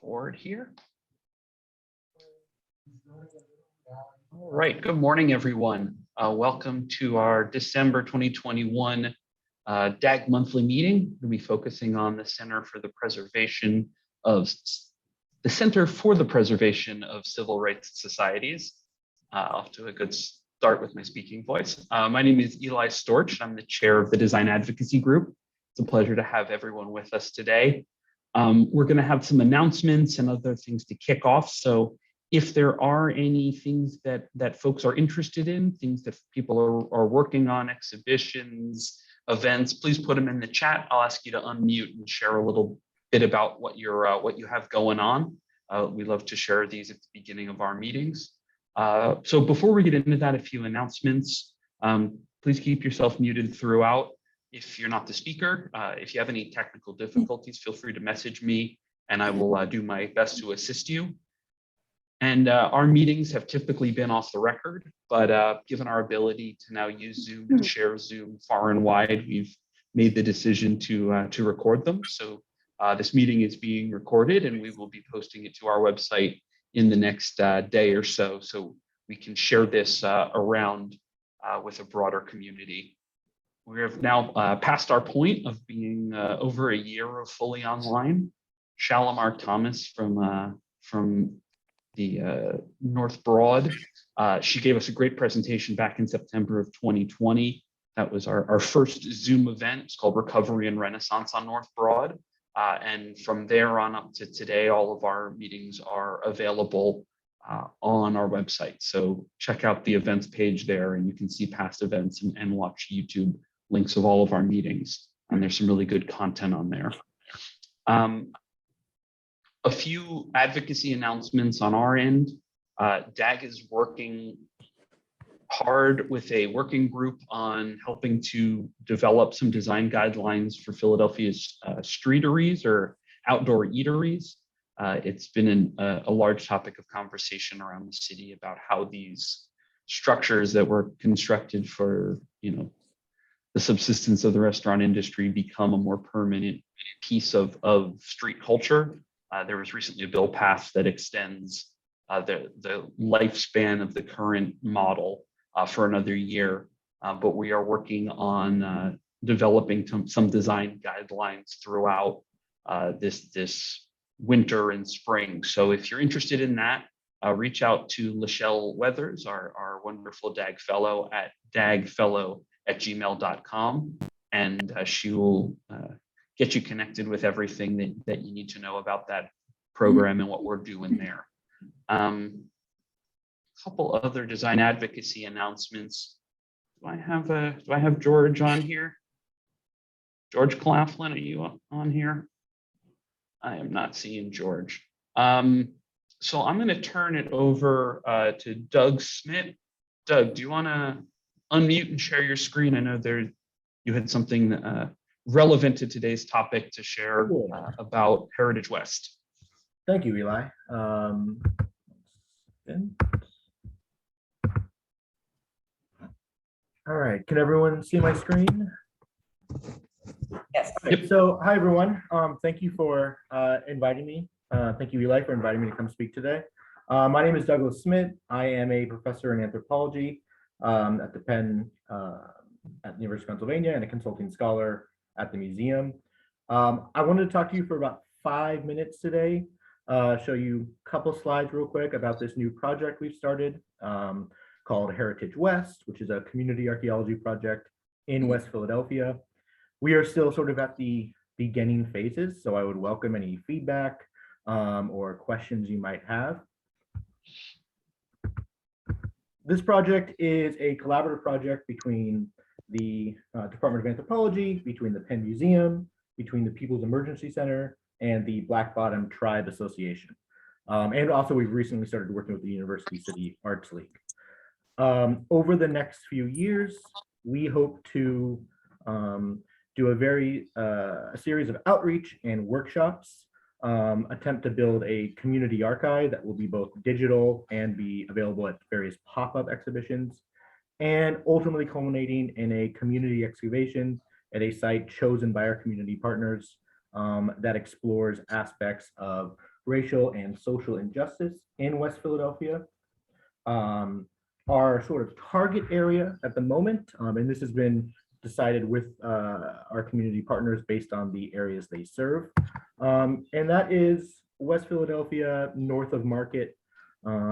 Forward here. All right, good morning, everyone. Welcome to our December 2021 DAG monthly meeting. We'll be focusing on the Center for the Preservation of Civil Rights Societies. Off to a good start with my speaking voice. My name is Eli Storch. I'm the chair of the Design Advocacy Group. It's a pleasure to have everyone with us today. We're going to have some announcements and other things to kick off. So if there are any things that folks are interested in, things that people are working on, exhibitions, events, please put them in the chat. I'll ask you to unmute and share a little bit about what you have going on. We love to share these at the beginning of our meetings. So before we get into that, a few announcements. Please keep yourself muted throughout. If you're not the speaker, if you have any technical difficulties, feel free to message me and I will do my best to assist you. And our meetings have typically been off the record, but given our ability to now use Zoom and share Zoom far and wide, we've made the decision to record them. So this meeting is being recorded and we will be posting it to our website in the next day or so we can share this around with a broader community. We have now passed our point of being over a year of fully online. Shalimar Thomas from the North Broad, she gave us a great presentation back in September of 2020. That was our first Zoom event. It's called Recovery and Renaissance on North Broad. And from there on up to today, all of our meetings are available on our website. So check out the events page there and you can see past events and watch YouTube links of all of our meetings. And there's some really good content on there. A few advocacy announcements on our end. DAG is working hard with a working group on helping to develop some design guidelines for Philadelphia's streeteries or outdoor eateries. It's been a large topic of conversation around the city about how these structures that were constructed for, the subsistence of the restaurant industry become a more permanent piece of street culture. There was recently a bill passed that extends the lifespan of the current model for another year, but we are working on developing some design guidelines throughout this winter and spring. So if you're interested in that, reach out to Lachelle Weathers, our wonderful DAG fellow at dagfellow@gmail.com, and she will get you connected with everything that you need to know about that program and what we're doing there. A couple other design advocacy announcements. Do I have George on here? George Claflin, are you on here? I am not seeing George. So I'm going to turn it over to Doug Smith. Doug, do you want to unmute and share your screen? I know you had something relevant to today's topic to share about Heritage West. Thank you, Eli. All right, can everyone see my screen? Yes. Right, so hi, everyone. Thank you for inviting me. Thank you, Eli, for inviting me to come speak today. My name is Douglas Smith. I am a professor in anthropology at the Penn at the University of Pennsylvania and a consulting scholar at the museum. I wanted to talk to you for about 5 minutes today, show you a couple slides real quick about this new project we've started called Heritage West, which is a community archaeology project in West Philadelphia. We are still sort of at the beginning phases, so I would welcome any feedback or questions you might have. This project is a collaborative project between the Department of Anthropology, between the Penn Museum, between the People's Emergency Center, and the Black Bottom Tribe Association. And also we've recently started working with the University City Arts League. Over the next few years, we hope to do a series of outreach and workshops, attempt to build a community archive that will be both digital and be available at various pop-up exhibitions, and ultimately culminating in a community excavation at a site chosen by our community partners that explores aspects of racial and social injustice in West Philadelphia. Our sort of target area at the moment, and this has been decided with our community partners based on the areas they serve, and that is West Philadelphia, north of Market,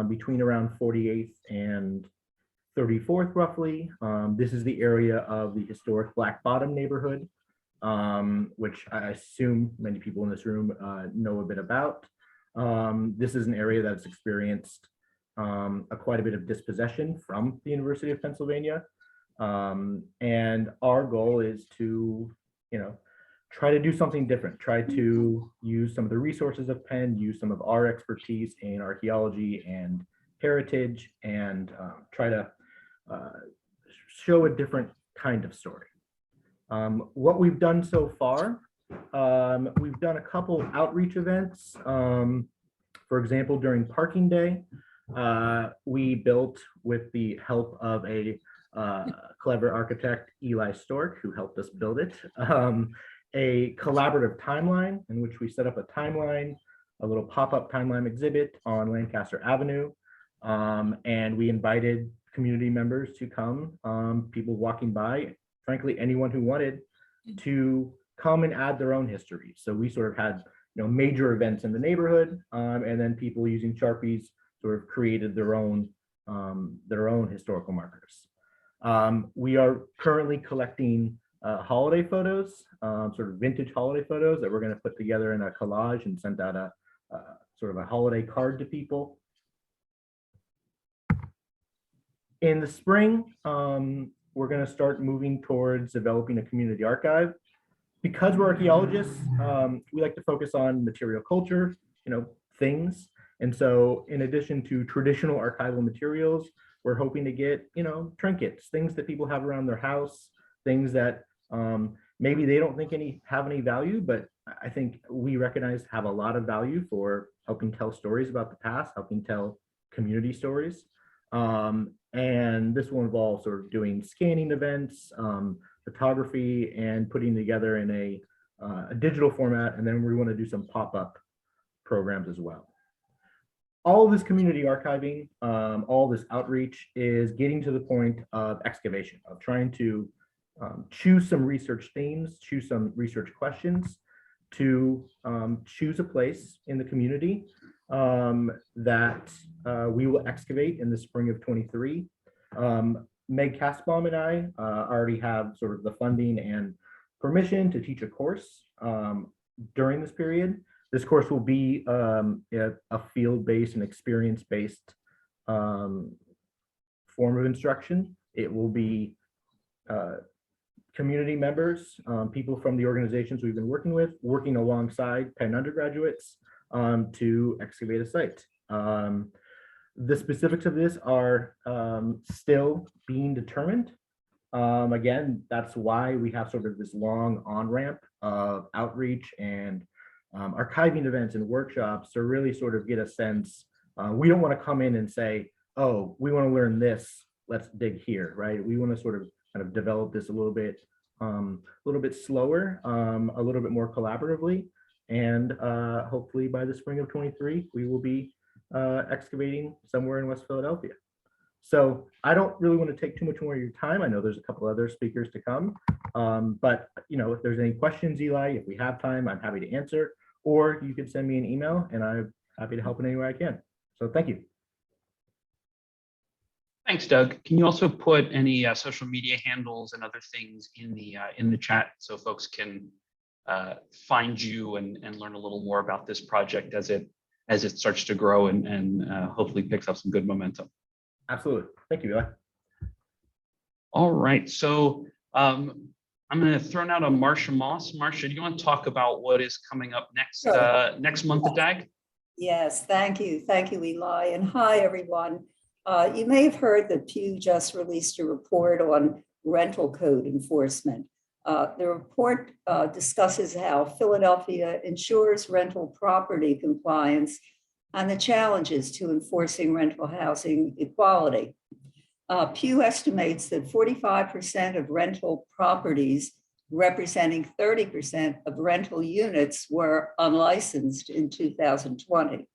between around 48th and 34th roughly. This is the area of the historic Black Bottom neighborhood, which I assume many people in this room know a bit about. This is an area that's experienced quite a bit of dispossession from the University of Pennsylvania. And our goal is to, try to do something different, try to use some of the resources of Penn, use some of our expertise in archaeology and heritage, and try to show a different kind of story. What we've done so far, we've done a couple outreach events. For example, during Parking Day, we built, with the help of a clever architect, Eli Stork, who helped us build it, a collaborative timeline in which we set up a timeline, a little pop-up timeline exhibit on Lancaster Avenue. And we invited community members to come, people walking by, frankly, anyone who wanted to come and add their own history. So we sort of had major events in the neighborhood, and then people using Sharpies sort of created their own historical markers. We are currently collecting holiday photos, sort of vintage holiday photos that we're going to put together in a collage and send out a sort of a holiday card to people. In the spring, we're going to start moving towards developing a community archive. Because we're archaeologists, we like to focus on material culture, things. And so in addition to traditional archival materials, we're hoping to get, trinkets, things that people have around their house, things that maybe they don't think have any value, but I think we recognize have a lot of value for helping tell stories about the past, helping tell community stories. And this will involve sort of doing scanning events, photography, and putting together in a digital format. And then we want to do some pop-up programs as well. All of this community archiving, all this outreach is getting to the point of excavation, of trying to choose some research themes, choose some research questions, to choose a place in the community that we will excavate in the spring of 23. Meg Kasbaum and I already have sort of the funding and permission to teach a course during this period. This course will be a field-based and experience-based form of instruction. It will be community members, people from the organizations we've been working with, working alongside Penn undergraduates to excavate a site. The specifics of this are still being determined. Again, that's why we have sort of this long on-ramp of outreach and archiving events and workshops to really sort of get a sense. We don't want to come in and say, oh, we want to learn this, let's dig here, right? We want to sort of kind of develop this a little bit slower, a little bit more collaboratively. And hopefully by the spring of 23, we will be excavating somewhere in West Philadelphia. So I don't really want to take too much more of your time. I know there's a couple other speakers to come, but if there's any questions, Eli, if we have time, I'm happy to answer, or you could send me an email and I'm happy to help in any way I can. So thank you. Thanks, Doug. Can you also put any social media handles and other things in the chat so folks can find you and learn a little more about this project as it starts to grow and hopefully picks up some good momentum? Absolutely. Thank you, Eli. All right. So I'm going to throw out a Marcia Moss. Marcia, do you want to talk about what is coming up next next month at DAG? Yes, thank you. Thank you, Eli. And hi, everyone. You may have heard that Pew just released a report on rental code enforcement. The report discusses how Philadelphia ensures rental property compliance and the challenges to enforcing rental housing equality. Pew estimates that 45% of rental properties representing 30% of rental units were unlicensed in 2020.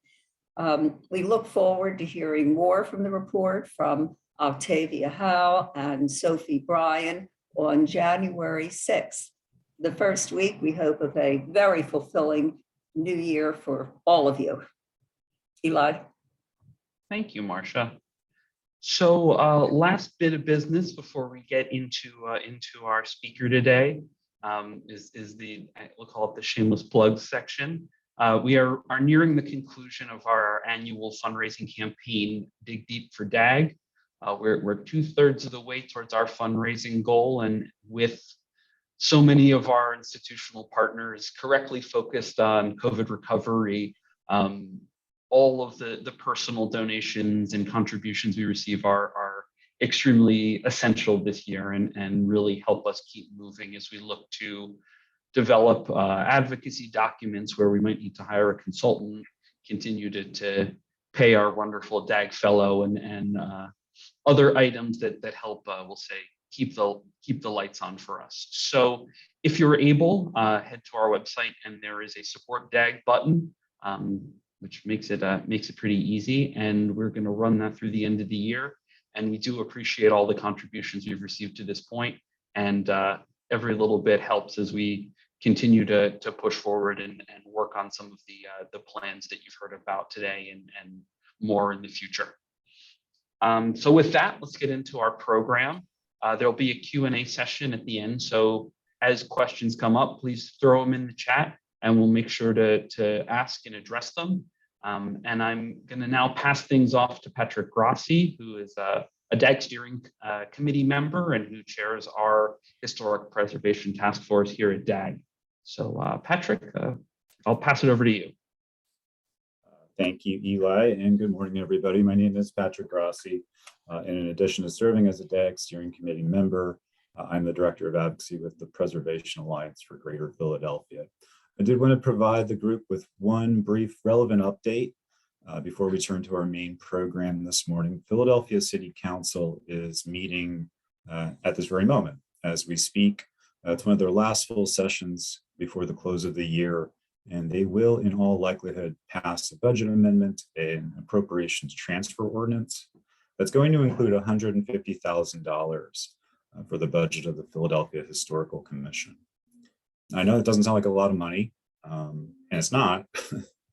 We look forward to hearing more from the report from Octavia Howe and Sophie Bryan on January 6th. The first week, we hope, of a very fulfilling new year for all of you. Eli. Thank you, Marcia. So last bit of business before we get into our speaker today is we'll call it the Shameless Plugs section. We are nearing the conclusion of our annual fundraising campaign, Dig Deep for DAG. We're 2/3 of the way towards our fundraising goal, and with so many of our institutional partners correctly focused on COVID recovery, all of the personal donations and contributions we receive are extremely essential this year and really help us keep moving as we look to develop advocacy documents where we might need to hire a consultant, continue to pay our wonderful DAG fellow and other items that help, we'll say, keep the lights on for us. So if you're able, head to our website and there is a support DAG button, which makes it pretty easy. And we're going to run that through the end of the year. And we do appreciate all the contributions we've received to this point. And every little bit helps as we continue to push forward and work on some of the plans that you've heard about today and more in the future. So with that, let's get into our program. There'll be a Q&A session at the end. So as questions come up, please throw them in the chat and we'll make sure to ask and address them. And I'm going to now pass things off to Patrick Grossi, who is a DAG steering committee member and who chairs our historic preservation task force here at DAG. So Patrick, I'll pass it over to you. Thank you, Eli, and good morning, everybody. My name is Patrick Grossi, and in addition to serving as a DAG steering committee member, I'm the Director of Advocacy with the Preservation Alliance for Greater Philadelphia. I did want to provide the group with one brief relevant update before we turn to our main program this morning. Philadelphia City Council is meeting at this very moment as we speak. It's one of their last full sessions before the close of the year, and they will, in all likelihood, pass a budget amendment and appropriations transfer ordinance that's going to include $150,000 for the budget of the Philadelphia Historical Commission. I know it doesn't sound like a lot of money, and it's not,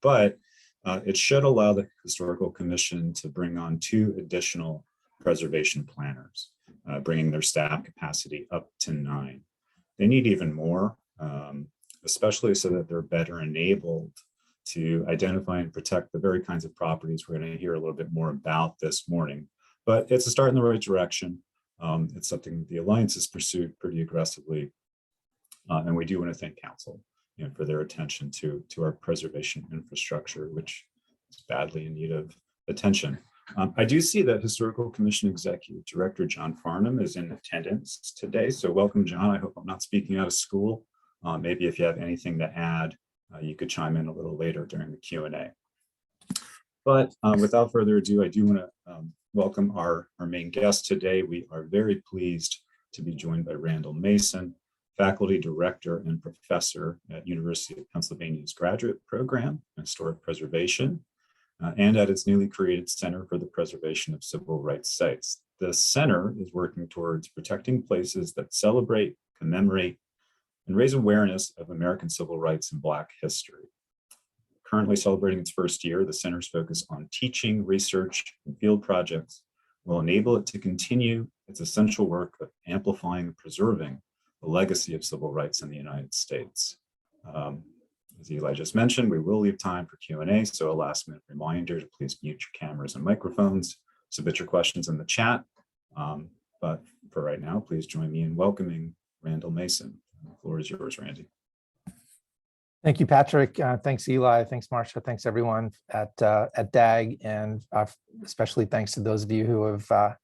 but it should allow the Historical Commission to bring on 2 additional preservation planners, bringing their staff capacity up to 9. They need even more, especially so that they're better enabled to identify and protect the very kinds of properties we're going to hear a little bit more about this morning. But it's a start in the right direction. It's something the Alliance has pursued pretty aggressively. And we do want to thank Council for their attention to our preservation infrastructure, which is badly in need of attention. I do see that Historical Commission Executive Director John Farnham is in attendance today. So welcome, John. I hope I'm not speaking out of school. Maybe if you have anything to add, you could chime in a little later during the Q&A. But without further ado, I do want to welcome our main guest today. We are very pleased to be joined by Randall Mason, Faculty Director and Professor at University of Pennsylvania's Graduate Program in Historic Preservation, and at its newly created Center for the Preservation of Civil Rights Sites. The center is working towards protecting places that celebrate, commemorate, and raise awareness of American civil rights and Black history. Currently celebrating its first year, the center's focus on teaching, research, and field projects will enable it to continue its essential work of amplifying and preserving the legacy of civil rights in the United States. As Eli just mentioned, we will leave time for Q&A, so a last minute reminder to please mute your cameras and microphones, submit your questions in the chat. But for right now, please join me in welcoming Randall Mason. The floor is yours, Randy. Thank you, Patrick. Thanks, Eli. Thanks, Marcia. Thanks, everyone at DAG. And especially thanks to those of you who have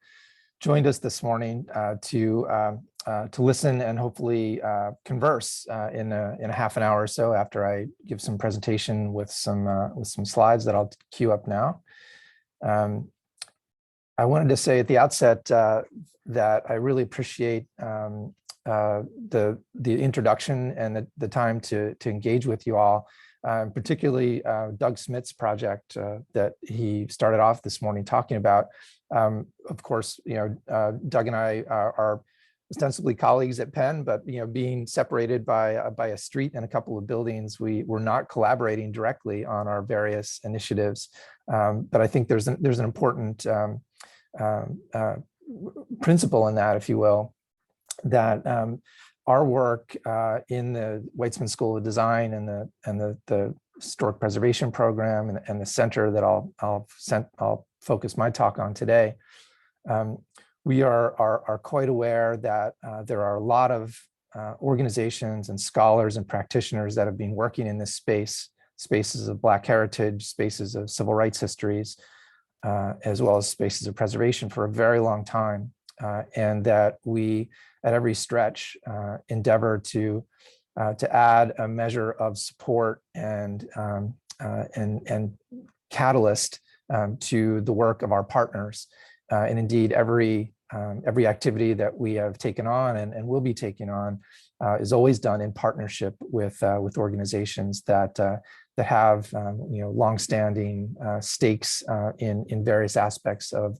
joined us this morning to listen and hopefully converse in a half an hour or so after I give some presentation with some slides that I'll queue up now. I wanted to say at the outset that I really appreciate introduction and the time to engage with you all, particularly Doug Smith's project that he started off this morning talking about. Of course, Doug and I are ostensibly colleagues at Penn, but being separated by a street and a couple of buildings, we're not collaborating directly on our various initiatives. But I think there's an important principle in that, if you will, that our work in the Weitzman School of Design and the Historic Preservation Program and the center that I'll focus my talk on today. We are quite aware that there are a lot of organizations and scholars and practitioners that have been working in this spaces of Black heritage, spaces of civil rights histories, as well as spaces of preservation for a very long time, and that we, at every stretch, endeavor to add a measure of support and catalyst to the work of our partners, and indeed every activity that we have taken on and will be taking on is always done in partnership with organizations that have longstanding stakes in various aspects of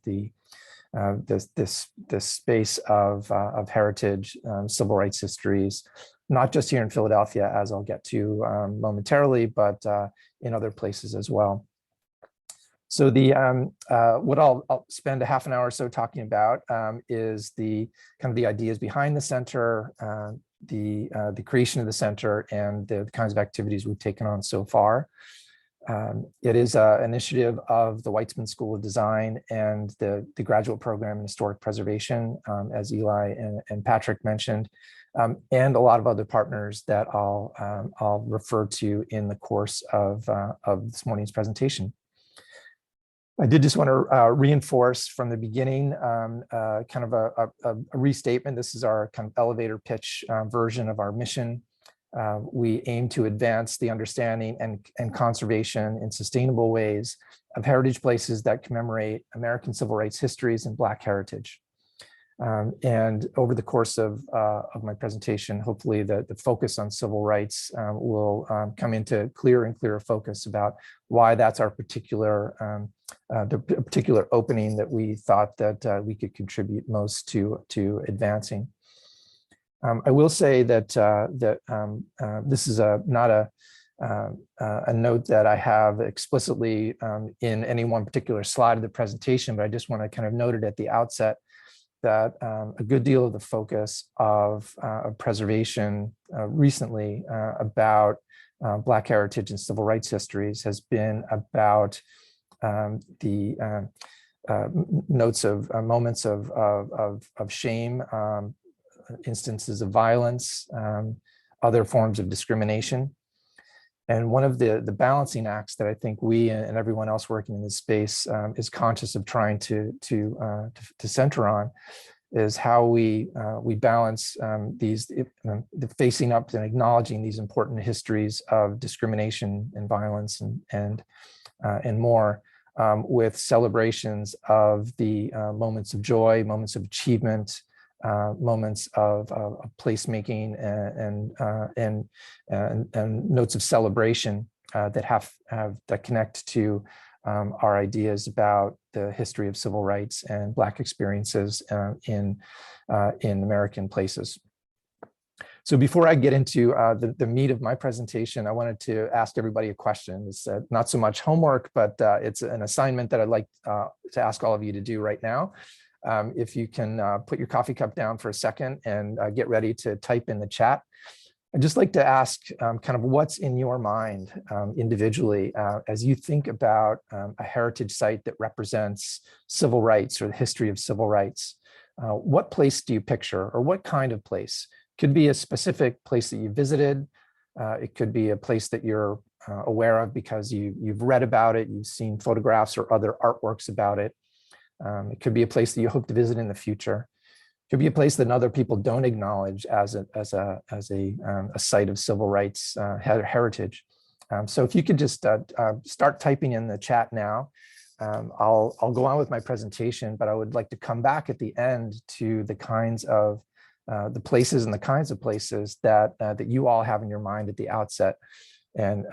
this space of heritage, civil rights histories, not just here in Philadelphia, as I'll get to momentarily, but in other places as well. So what I'll spend a half an hour or so talking about is the ideas behind the center, the creation of the center, and the kinds of activities we've taken on so far. It is an initiative of the Weitzman School of Design and the graduate program in historic preservation, as Eli and Patrick mentioned, and a lot of other partners that I'll refer to in the course of this morning's presentation. I did just want to reinforce from the beginning kind of a restatement. This is our kind of elevator pitch version of our mission. We aim to advance the understanding and conservation in sustainable ways of heritage places that commemorate American civil rights histories and Black heritage. And over the course of my presentation, hopefully the focus on civil rights will come into clearer and clearer focus about why that's our particular opening that we thought that we could contribute most to advancing. I will say that this is not a note that I have explicitly in any one particular slide of the presentation, but I just want to kind of note it at the outset that a good deal of the focus of preservation recently about Black heritage and civil rights histories has been about the notes of moments of shame, instances of violence, other forms of discrimination. And one of the balancing acts that I think we and everyone else working in this space is conscious of trying to center on is how we balance the facing up and acknowledging these important histories of discrimination and violence and more with celebrations of the moments of joy, moments of achievement, moments of placemaking and notes of celebration that connect to our ideas about the history of civil rights and Black experiences in American places. So before I get into the meat of my presentation, I wanted to ask everybody a question. It's not so much homework, but it's an assignment that I'd like to ask all of you to do right now. If you can put your coffee cup down for a second and get ready to type in the chat. I'd just like to ask kind of what's in your mind individually as you think about a heritage site that represents civil rights or the history of civil rights. What place do you picture, or what kind of place? Could be a specific place that you visited. It could be a place that you're aware of because you've read about it, you've seen photographs or other artworks about it. It could be a place that you hope to visit in the future. It could be a place that other people don't acknowledge as a site of civil rights heritage. So if you could just start typing in the chat now, I'll go on with my presentation, but I would like to come back at the end to the kinds of the places and the kinds of places that you all have in your mind at the outset, and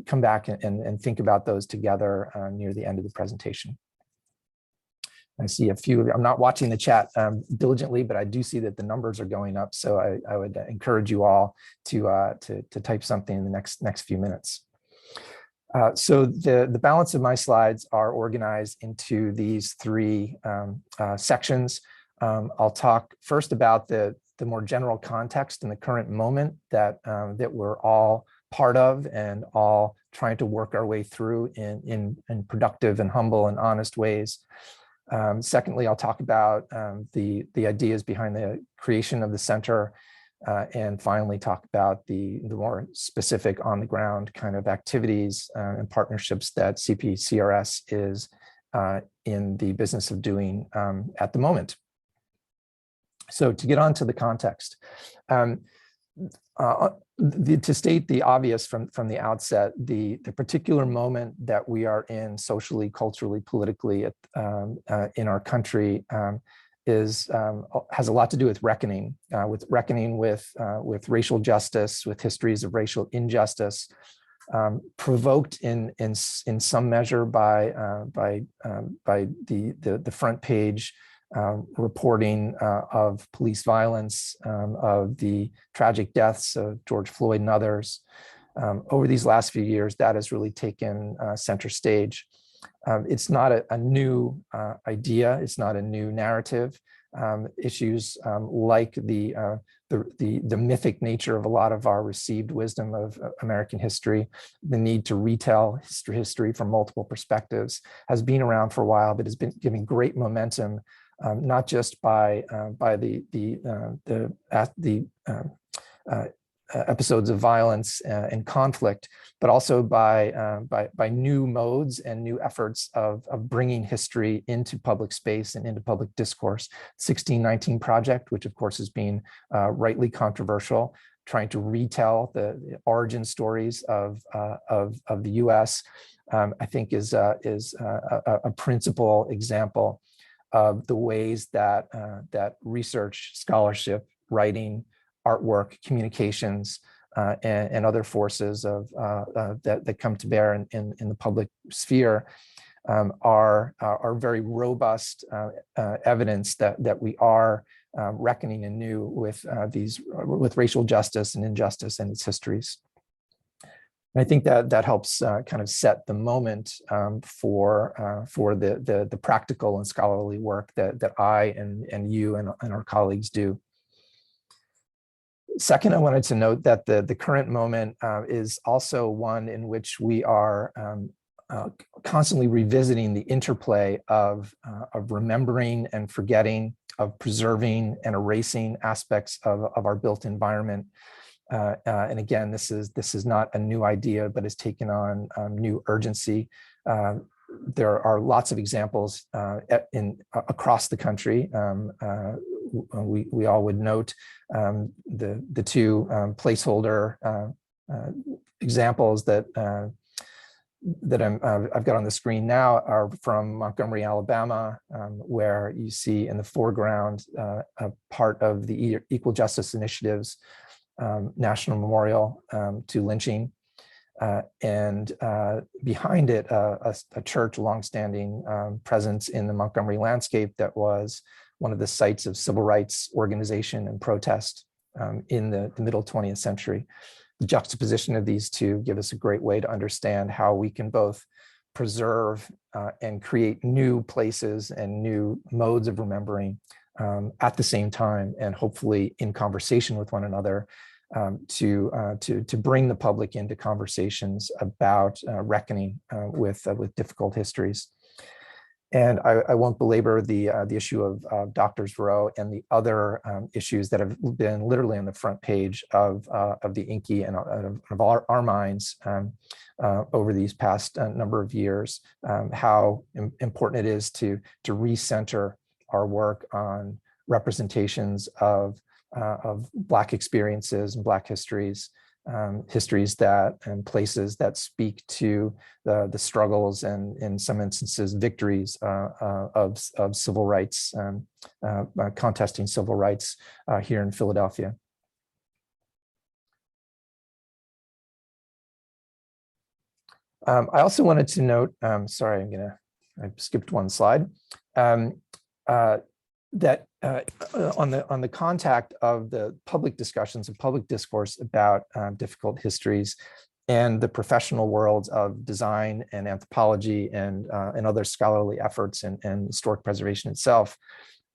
come back and think about those together near the end of the presentation. I see a few. I'm not watching the chat diligently, but I do see that the numbers are going up. So I would encourage you all to type something in the next few minutes. So the balance of my slides are organized into these three sections. I'll talk first about the more general context and the current moment that we're all part of and all trying to work our way through in productive and humble and honest ways. Secondly, I'll talk about the ideas behind the creation of the center, and finally talk about the more specific on the ground kind of activities and partnerships that CPCRS is in the business of doing at the moment. So to get on to the context, to state the obvious from the outset, the particular moment that we are in socially, culturally, politically in our country has a lot to do with reckoning with racial justice, with histories of racial injustice, provoked in some measure by the front page reporting of police violence, of the tragic deaths of George Floyd and others. Over these last few years, that has really taken center stage. It's not a new idea. It's not a new narrative. Issues like the mythic nature of a lot of our received wisdom of American history, the need to retell history from multiple perspectives, has been around for a while, but has been giving great momentum, not just by the episodes of violence and conflict, but also by new modes and new efforts of bringing history into public space and into public discourse. 1619 Project, which of course has been rightly controversial, trying to retell the origin stories of the U.S., I think is a principal example of the ways that research, scholarship, writing, artwork, communications, and other forces that come to bear in the public sphere are very robust evidence that we are reckoning anew with racial justice and injustice and its histories. And I think that helps kind of set the moment for the practical and scholarly work that I and you and our colleagues do. Second, I wanted to note that the current moment is also one in which we are constantly revisiting the interplay of remembering and forgetting, of preserving and erasing aspects of our built environment. And again, this is not a new idea, but has taken on new urgency. There are lots of examples across the country. We all would note the two placeholder examples that I've got on the screen now are from Montgomery, Alabama, where you see in the foreground a part of the Equal Justice Initiative's National Memorial to lynching, and behind it a church, longstanding presence in the Montgomery landscape that was one of the sites of civil rights organization and protest in the middle 20th century. The juxtaposition of these two give us a great way to understand how we can both preserve and create new places and new modes of remembering at the same time, and hopefully in conversation with one another, to bring the public into conversations about reckoning with difficult histories. And I won't belabor the issue of Doctors Row and the other issues that have been literally on the front page of the Inky and of our minds over these past number of years. How important it is to recenter our work on representations of Black experiences and Black histories, histories that and places that speak to the struggles and in some instances victories of civil rights, contesting civil rights here in Philadelphia. I also wanted to note, sorry, I skipped one slide, that on the contact of the public discussions and public discourse about difficult histories and the professional worlds of design and anthropology and other scholarly efforts and historic preservation itself,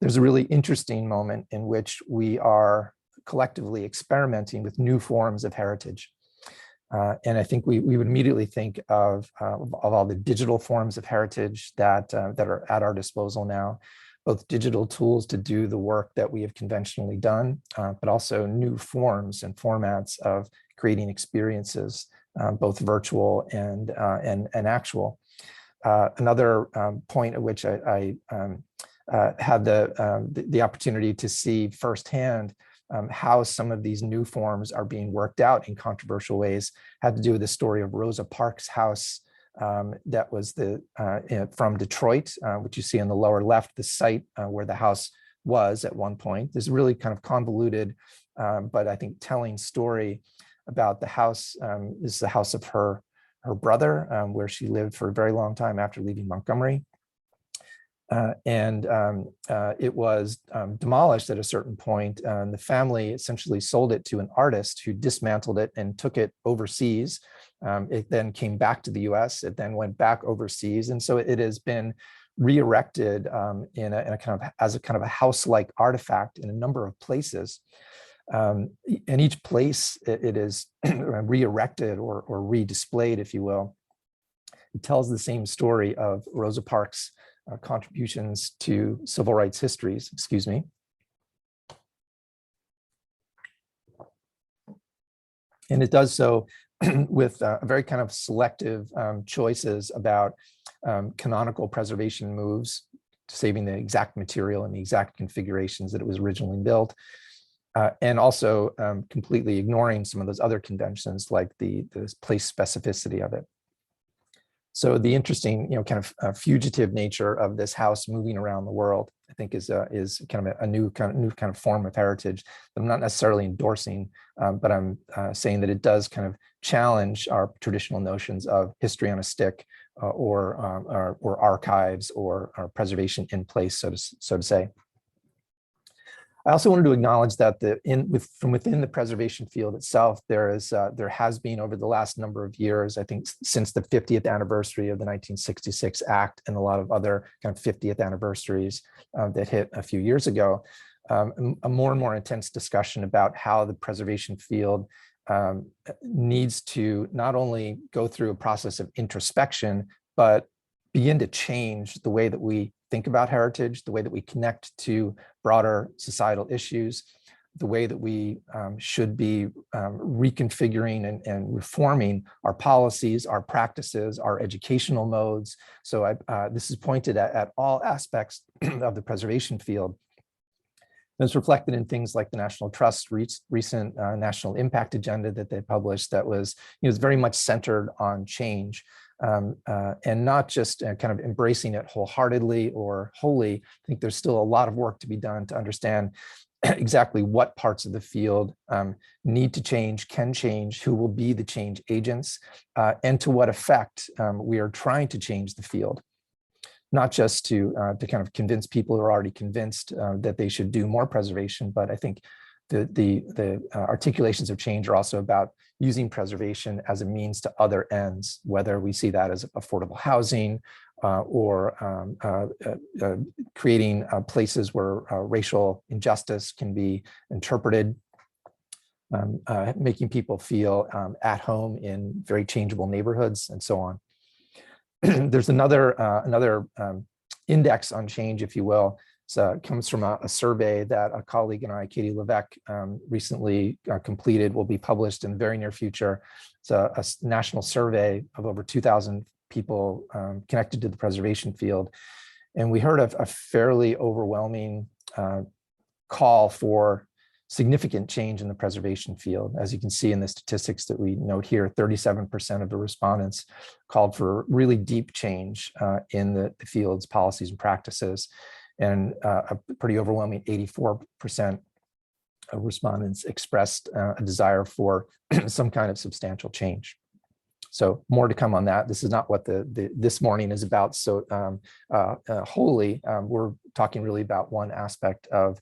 there's a really interesting moment in which we are collectively experimenting with new forms of heritage. And I think we would immediately think of all the digital forms of heritage that are at our disposal now, both digital tools to do the work that we have conventionally done, but also new forms and formats of creating experiences, both virtual and actual. Another point at which I had the opportunity to see firsthand how some of these new forms are being worked out in controversial ways had to do with the story of Rosa Parks' house. That was from Detroit, which you see on the lower left, the site where the house was at one point. There's a really kind of convoluted, but I think telling story about the house. This is the house of her brother, where she lived for a very long time after leaving Montgomery. It was demolished at a certain point. The family essentially sold it to an artist who dismantled it and took it overseas. It then came back to the US. It then went back overseas. And so it has been re-erected in a kind of as a kind of a house-like artifact in a number of places. In each place, it is re-erected or re-displayed, if you will. It tells the same story of Rosa Parks' contributions to civil rights histories, excuse me. And it does so with very kind of selective choices about canonical preservation moves, saving the exact material and the exact configurations that it was originally built, and also completely ignoring some of those other conventions like the place specificity of it. So the interesting, kind of fugitive nature of this house moving around the world, I think, is kind of a new kind of form of heritage that I'm not necessarily endorsing, but I'm saying that it does kind of challenge our traditional notions of history on a stick, or archives, or preservation in place, so to say. I also wanted to acknowledge that from within the preservation field itself, there has been over the last number of years, I think since the 50th anniversary of the 1966 Act and a lot of other kind of 50th anniversaries that hit a few years ago, a more and more intense discussion about how the preservation field needs to not only go through a process of introspection, but begin to change the way that we think about heritage, the way that we connect to broader societal issues, the way that we should be reconfiguring and reforming our policies, our practices, our educational modes. So this is pointed at all aspects of the preservation field. And it's reflected in things like the National Trust's recent national impact agenda that they published that was very much centered on change. And not just kind of embracing it wholeheartedly or wholly. I think there's still a lot of work to be done to understand exactly what parts of the field need to change, can change, who will be the change agents, and to what effect we are trying to change the field. Not just to kind of convince people who are already convinced that they should do more preservation, but I think the articulations of change are also about using preservation as a means to other ends, whether we see that as affordable housing or creating places where racial injustice can be interpreted, making people feel at home in very changeable neighborhoods, and so on. There's another index on change, if you will. It comes from a survey that a colleague and I, Katie Levesque, recently completed, will be published in the very near future. It's a national survey of over 2,000 people connected to the preservation field. And we heard a fairly overwhelming call for significant change in the preservation field. As you can see in the statistics that we note here, 37% of the respondents called for really deep change in the field's policies and practices, and a pretty overwhelming 84% of respondents expressed a desire for some kind of substantial change. So more to come on that. This is not what this morning is about. So wholly, we're talking really about one aspect of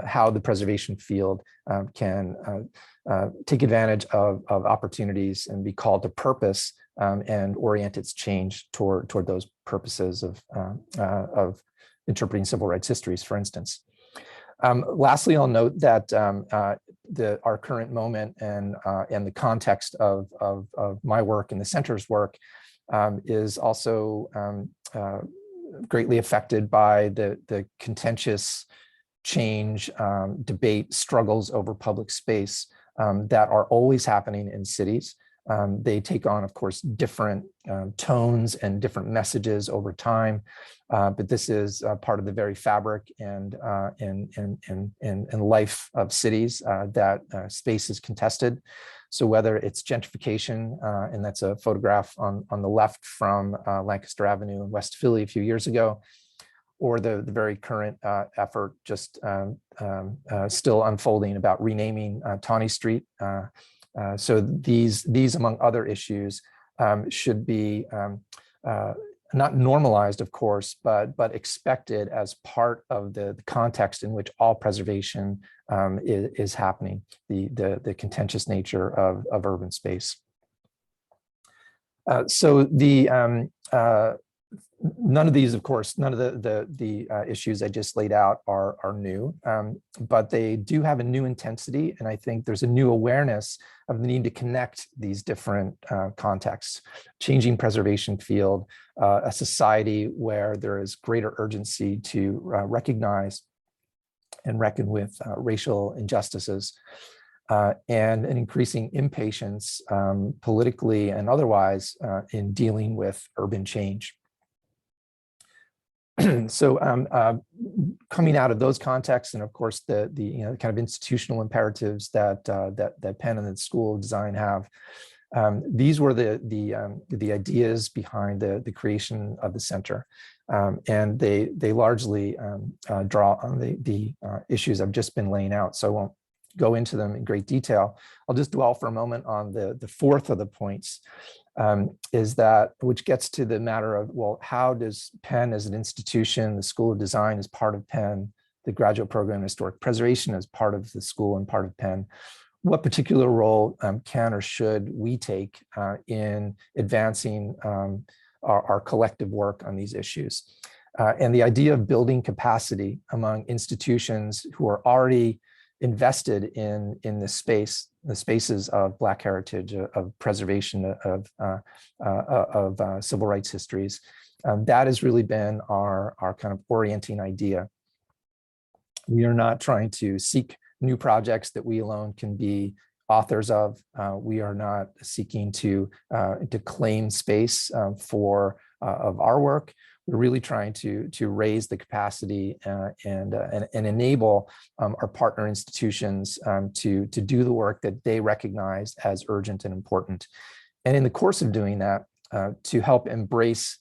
how the preservation field can take advantage of opportunities and be called to purpose and orient its change toward those purposes of interpreting civil rights histories, for instance. Lastly, I'll note that our current moment and the context of my work and the center's work is also greatly affected by the contentious change, debate, struggles over public space that are always happening in cities. They take on, of course, different tones and different messages over time, but this is part of the very fabric and life of cities that space is contested. So whether it's gentrification, and that's a photograph on the left from Lancaster Avenue in West Philly a few years ago, or the very current effort just still unfolding about renaming Tawney Street. So these, among other issues, should be not normalized, of course, but expected as part of the context in which all preservation is happening, the contentious nature of urban space. So none of these, of course, none of the issues I just laid out are new, but they do have a new intensity, and I think there's a new awareness of the need to connect these different contexts. Changing preservation field, a society where there is greater urgency to recognize and reckon with racial injustices, and an increasing impatience politically and otherwise in dealing with urban change. So coming out of those contexts, and of course the kind of institutional imperatives that Penn and the School of Design have, these were the ideas behind the creation of the center, and they largely draw on the issues I've just been laying out. So I won't go into them in great detail. I'll just dwell for a moment on the fourth of the points. Is that, which gets to the matter of, well, how does Penn as an institution, the School of Design as part of Penn, the graduate program in historic preservation as part of the school and part of Penn, what particular role can or should we take in advancing our collective work on these issues? And the idea of building capacity among institutions who are already invested in this space, the spaces of Black heritage, of preservation of civil rights histories. That has really been our kind of orienting idea. We are not trying to seek new projects that we alone can be authors of. We are not seeking to claim space of our work. We're really trying to raise the capacity and enable our partner institutions to do the work that they recognize as urgent and important. And in the course of doing that, to help embrace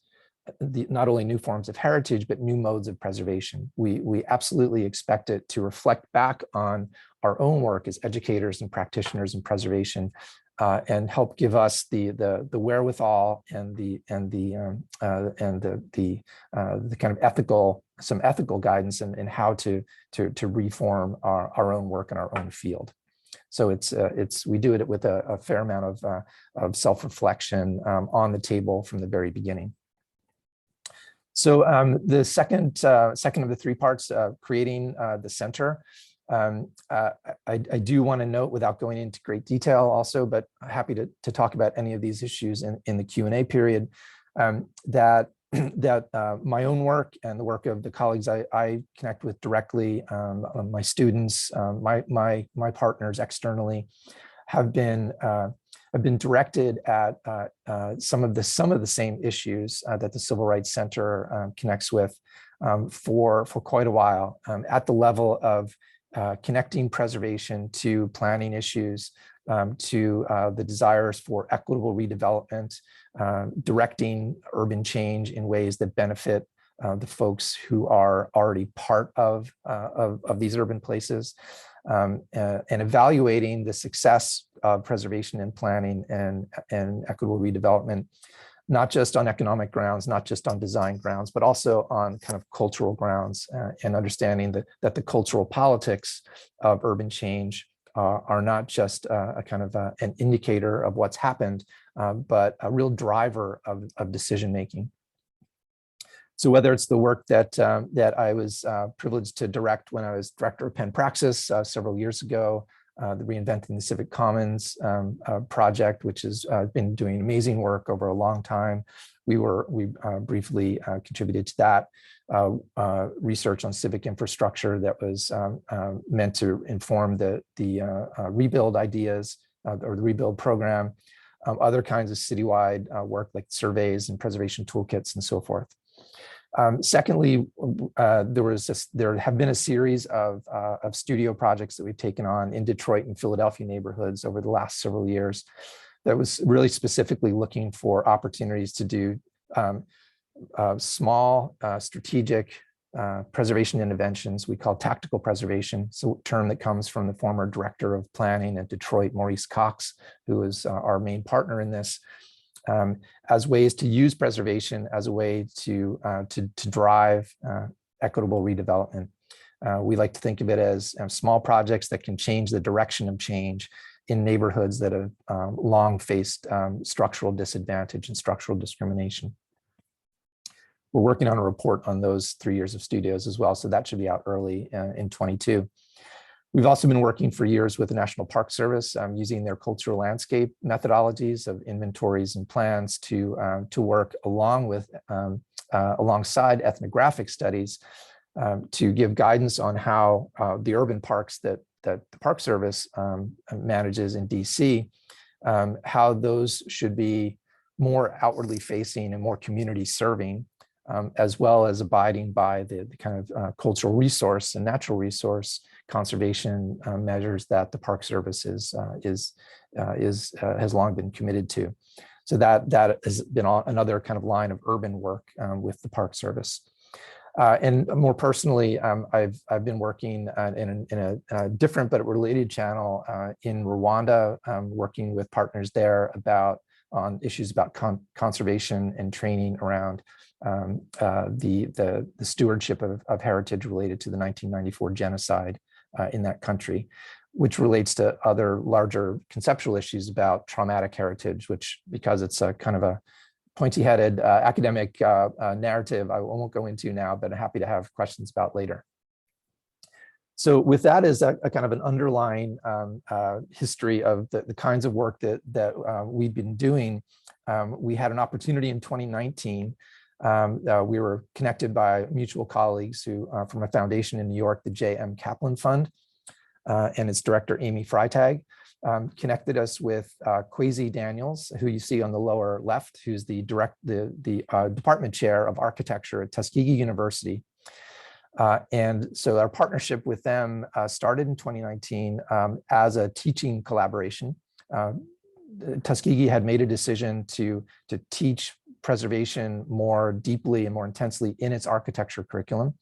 not only new forms of heritage, but new modes of preservation. We absolutely expect it to reflect back on our own work as educators and practitioners in preservation, and help give us the wherewithal and the kind of some ethical guidance in how to reform our own work in our own field. So we do it with a fair amount of self-reflection on the table from the very beginning. So the second of the three parts, creating the center. I do want to note, without going into great detail also, but happy to talk about any of these issues in the Q&A period, that my own work and the work of the colleagues I connect with directly, my students, my partners externally, have been directed at some of the same issues that the Civil Rights Center connects with for quite a while, at the level of connecting preservation to planning issues, to the desires for equitable redevelopment, directing urban change in ways that benefit the folks who are already part of these urban places, and evaluating the success of preservation and planning and equitable redevelopment, not just on economic grounds, not just on design grounds, but also on kind of cultural grounds, and understanding that the cultural politics of urban change are not just a kind of an indicator of what's happened, but a real driver of decision making. So whether it's the work that I was privileged to direct when I was director of Penn Praxis several years ago, the Reinventing the Civic Commons project, which has been doing amazing work over a long time. We briefly contributed to that research on civic infrastructure that was meant to inform the rebuild ideas or the rebuild program, other kinds of citywide work like surveys and preservation toolkits and so forth. Secondly, there have been a series of studio projects that we've taken on in Detroit and Philadelphia neighborhoods over the last several years that was really specifically looking for opportunities to do small strategic preservation interventions we call tactical preservation. So a term that comes from the former director of planning at Detroit, Maurice Cox, who is our main partner in this. As ways to use preservation as a way to drive equitable redevelopment. We like to think of it as small projects that can change the direction of change in neighborhoods that have long faced structural disadvantage and structural discrimination. We're working on a report on those 3 years of studios as well, so that should be out early in 22. We've also been working for years with the National Park Service using their cultural landscape methodologies of inventories and plans to work along with alongside ethnographic studies to give guidance on how the urban parks that the Park Service manages in DC, how those should be more outwardly facing and more community serving, as well as abiding by the kind of cultural resource and natural resource conservation measures that the Park Service has long been committed to. So that has been another kind of line of urban work with the Park Service. And more personally, I've been working in a different but related channel in Rwanda, working with partners there on issues about conservation and training around the stewardship of heritage related to the 1994 genocide in that country, which relates to other larger conceptual issues about traumatic heritage, which, because it's a kind of a pointy-headed academic narrative, I won't go into now, but I'm happy to have questions about later. So with that as a kind of an underlying history of the kinds of work that we've been doing, we had an opportunity in 2019. We were connected by mutual colleagues who, from a foundation in New York, the J.M. Kaplan Fund, and its director, Amy Freitag, connected us with Kwesi Daniels, who you see on the lower left, who's the department chair of architecture at Tuskegee University. And so our partnership with them started in 2019 as a teaching collaboration. Tuskegee had made a decision to teach preservation more deeply and more intensely in its architecture curriculum.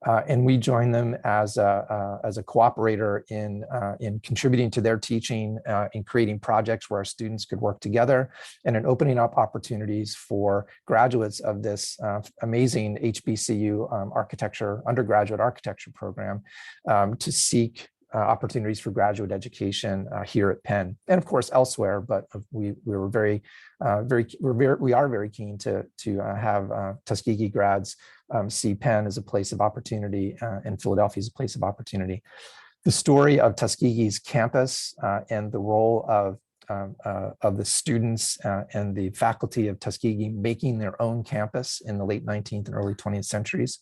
And we joined them as a cooperator in contributing to their teaching, in creating projects where our students could work together, and in opening up opportunities for graduates of this amazing HBCU undergraduate architecture program to seek opportunities for graduate education here at Penn, and of course elsewhere. But we are very keen to have Tuskegee grads see Penn as a place of opportunity and Philadelphia as a place of opportunity. The story of Tuskegee's campus and the role of the students and the faculty of Tuskegee making their own campus in the late 19th and early 20th centuries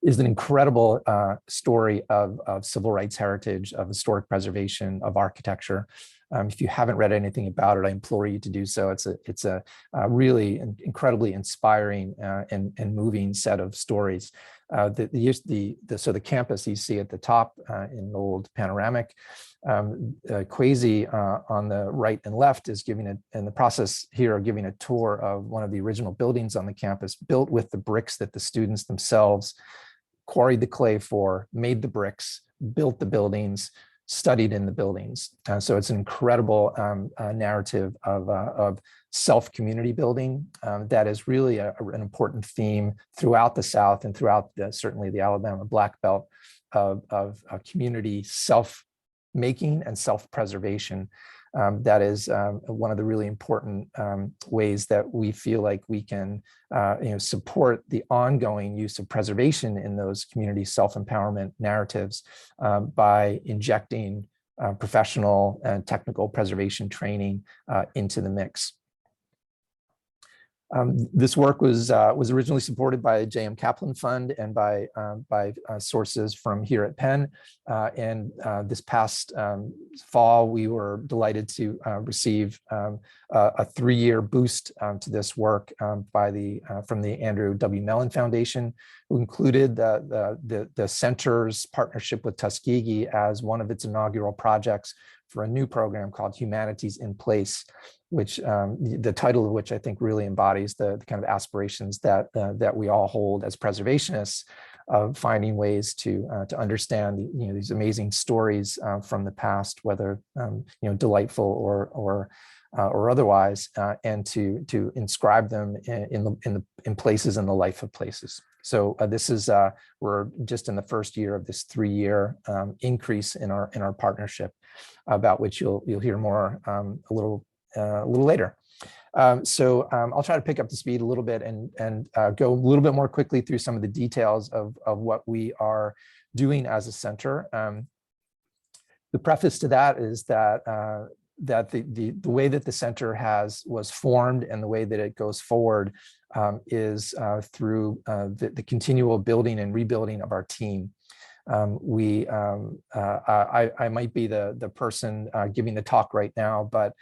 is an incredible story of civil rights heritage, of historic preservation, of architecture. If you haven't read anything about it, I implore you to do so. It's a really incredibly inspiring and moving set of stories. So the campus you see at the top in the old panoramic, Kwesi on the right and left is in the process here of giving a tour of one of the original buildings on the campus, built with the bricks that the students themselves quarried the clay for, made the bricks, built the buildings, studied in the buildings. So it's an incredible narrative of self-community building that is really an important theme throughout the South and throughout certainly the Alabama Black Belt of community self-making and self-preservation. That is one of the really important ways that we feel like we can support the ongoing use of preservation in those community self-empowerment narratives by injecting professional and technical preservation training into the mix. This work was originally supported by the J.M. Kaplan Fund and by sources from here at Penn. And this past fall, we were delighted to receive a 3-year boost to this work from the Andrew W. Mellon Foundation, who included the center's partnership with Tuskegee as one of its inaugural projects for a new program called Humanities in Place, which the title of which I think really embodies the kind of aspirations that we all hold as preservationists of finding ways to understand these amazing stories from the past, whether delightful or otherwise, and to inscribe them in places in the life of places. So this is we're just in the first year of this 3-year increase in our partnership, about which you'll hear more a little later. So I'll try to pick up the speed a little bit and go a little bit more quickly through some of the details of what we are doing as a center. The preface to that is that the way that the center was formed and the way that it goes forward is through the continual building and rebuilding of our team. I might be the person giving the talk right now, but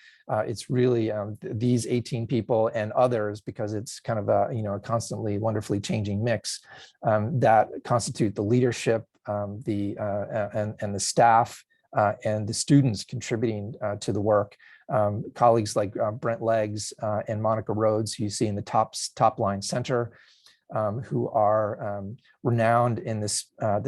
it's really these 18 people and others, because it's kind of a constantly wonderfully changing mix that constitute the leadership, and the staff and the students contributing to the work. Colleagues like Brent Leggs and Monica Rhodes, who you see in the top line center, who are renowned in the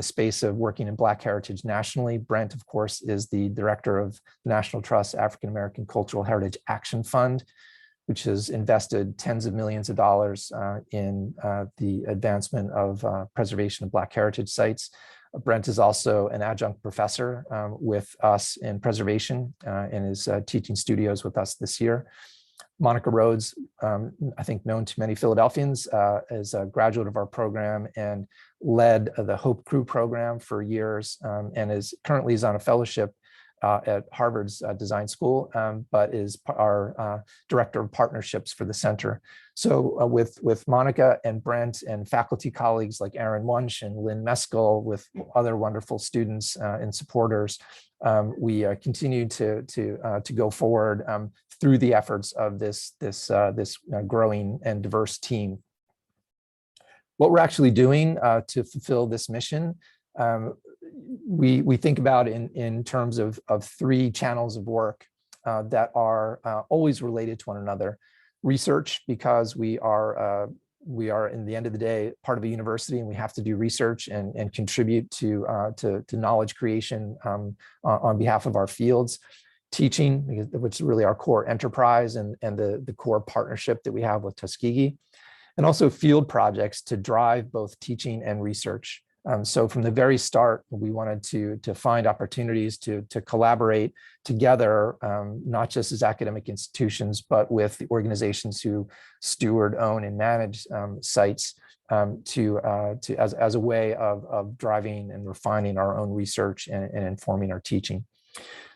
space of working in Black heritage nationally. Brent, of course, is the director of the National Trust's African American Cultural Heritage Action Fund, which has invested tens of millions of dollars in the advancement of preservation of Black heritage sites. Brent is also an adjunct professor with us in preservation and is teaching studios with us this year. Monica Rhodes, I think known to many Philadelphians, is a graduate of our program and led the Hope Crew program for years, and currently is on a fellowship at Harvard's design school, but is our director of partnerships for the center. So with Monica and Brent and faculty colleagues like Aaron Wunsch and Lynn Meskel, with other wonderful students and supporters, we continue to go forward through the efforts of this growing and diverse team. What we're actually doing to fulfill this mission, we think about in terms of 3 channels of work that are always related to one another. Research, because we are in the end of the day part of a university, and we have to do research and contribute to knowledge creation on behalf of our fields. Teaching, which is really our core enterprise and the core partnership that we have with Tuskegee, and also field projects to drive both teaching and research. So from the very start, we wanted to find opportunities to collaborate together, not just as academic institutions, but with the organizations who steward, own, and manage sites as a way of driving and refining our own research and informing our teaching.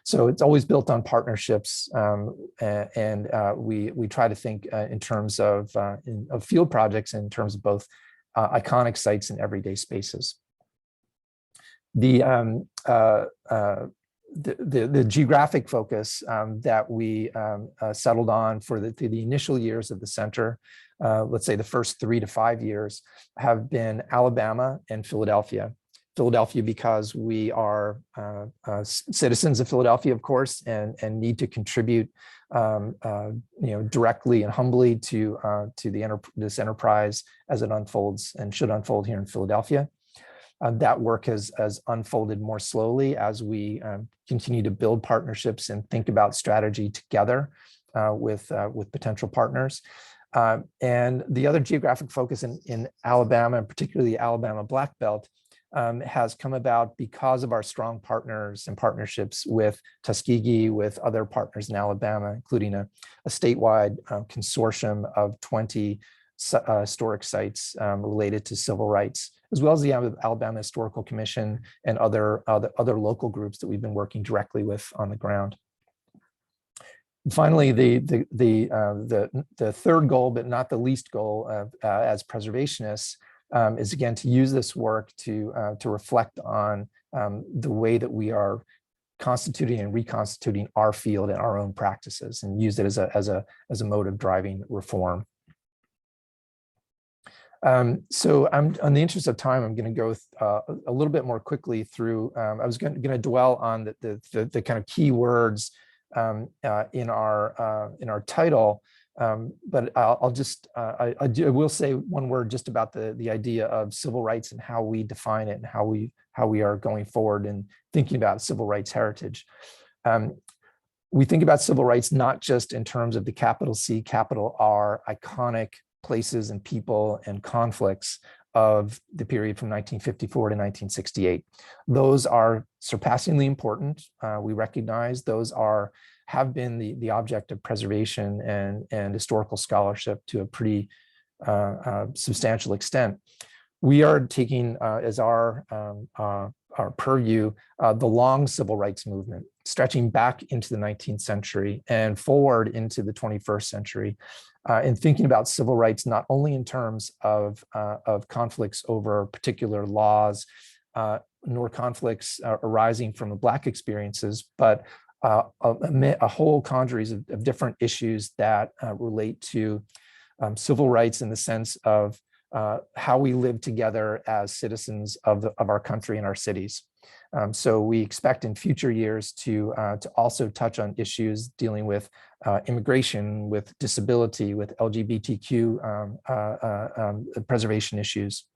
So it's always built on partnerships, and we try to think in terms of field projects in terms of both iconic sites and everyday spaces. The geographic focus that we settled on for the initial years of the center let's say the first 3 to 5 years, have been Alabama and Philadelphia. Philadelphia because we are citizens of Philadelphia, of course, and need to contribute directly and humbly to this enterprise as it unfolds and should unfold here in Philadelphia. That work has unfolded more slowly as we continue to build partnerships and think about strategy together with potential partners. And the other geographic focus in Alabama, and particularly the Alabama Black Belt, has come about because of our strong partners and partnerships with Tuskegee, with other partners in Alabama, including a statewide consortium of 20 historic sites related to civil rights, as well as the Alabama Historical Commission and other local groups that we've been working directly with on the ground. Finally, the third goal, but not the least goal as preservationists, is again to use this work to reflect on the way that we are constituting and reconstituting our field and our own practices, and use it as a mode of driving reform. So I'm, on the interest of time, I'm going to go a little bit more quickly through. I was going to dwell on the kind of key words in our title. But I'll just, I will say one word just about the idea of civil rights and how we define it and how we are going forward and thinking about civil rights heritage. We think about civil rights not just in terms of the capital C, capital R, iconic places and people and conflicts of the period from 1954 to 1968. Those are surpassingly important. We recognize those have been the object of preservation and historical scholarship to a pretty substantial extent. We are taking as our purview the long civil rights movement, stretching back into the 19th century and forward into the 21st century, and thinking about civil rights not only in terms of conflicts over particular laws, nor conflicts arising from the Black experiences, but a whole congeries of different issues that relate to civil rights in the sense of how we live together as citizens of our country and our cities. So we expect in future years to also touch on issues dealing with immigration, with disability, with LGBTQ preservation issues,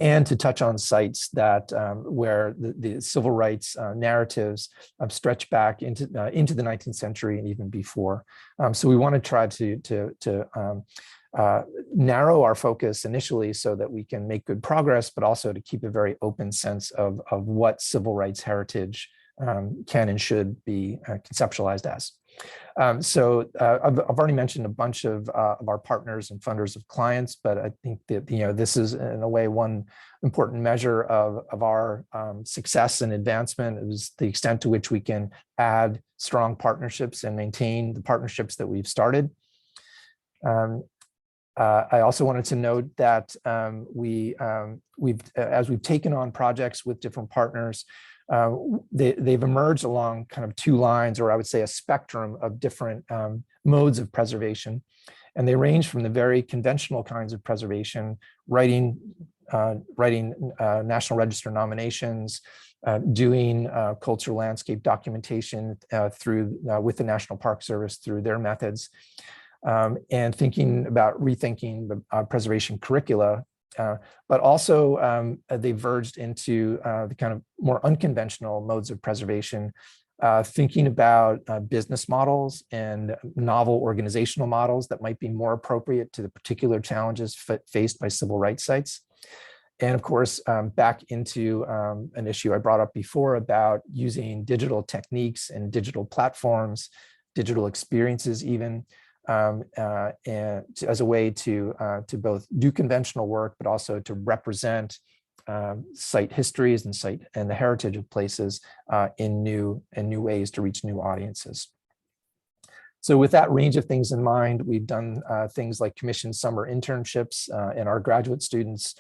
and to touch on sites that where the civil rights narratives stretch back into the 19th century and even before. So we want to try to narrow our focus initially so that we can make good progress, but also to keep a very open sense of what civil rights heritage can and should be conceptualized as. So I've already mentioned a bunch of our partners and funders of clients, but I think that this is in a way one important measure of our success and advancement is the extent to which we can add strong partnerships and maintain the partnerships that we've started. I also wanted to note that as we've taken on projects with different partners, they've emerged along kind of two lines, or I would say a spectrum of different modes of preservation. And they range from the very conventional kinds of preservation, writing National Register nominations, doing cultural landscape documentation with the National Park Service through their methods, and thinking about rethinking the preservation curricula. But also they verged into the kind of more unconventional modes of preservation, thinking about business models and novel organizational models that might be more appropriate to the particular challenges faced by civil rights sites. And of course, back into an issue I brought up before about using digital techniques and digital platforms, digital experiences even, and as a way to both do conventional work, but also to represent site histories and the heritage of places in new ways to reach new audiences. So with that range of things in mind, we've done things like commission summer internships and our graduate students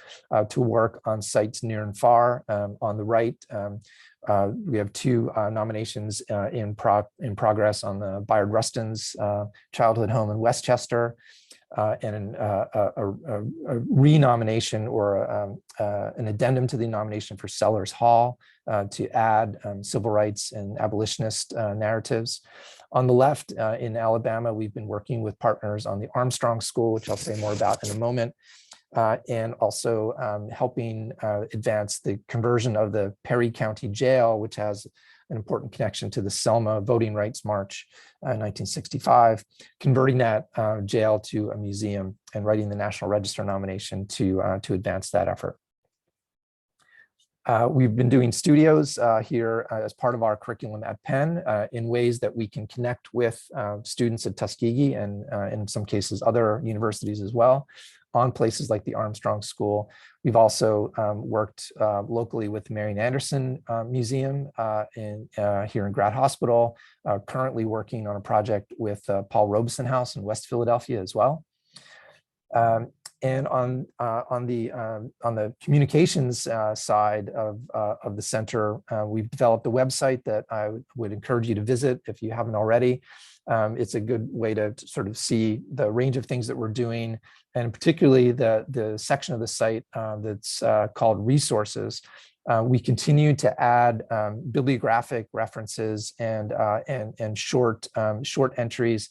to work on sites near and far. On the right, we have two nominations in progress on the Bayard Rustin's childhood home in Westchester, and a renomination or an addendum to the nomination for Sellers Hall to add civil rights and abolitionist narratives. On the left, in Alabama, we've been working with partners on the Armstrong School, which I'll say more about in a moment, and also helping advance the conversion of the Perry County Jail, which has an important connection to the Selma Voting Rights March in 1965, converting that jail to a museum and writing the National Register nomination to advance that effort. We've been doing studios here as part of our curriculum at Penn in ways that we can connect with students at Tuskegee and in some cases other universities as well, on places like the Armstrong School. We've also worked locally with the Marian Anderson Museum here in Grad Hospital, currently working on a project with Paul Robeson House in West Philadelphia as well. And on the communications side of the center, we've developed a website that I would encourage you to visit if you haven't already. It's a good way to sort of see the range of things that we're doing, and particularly the section of the site that's called resources. We continue to add bibliographic references and short entries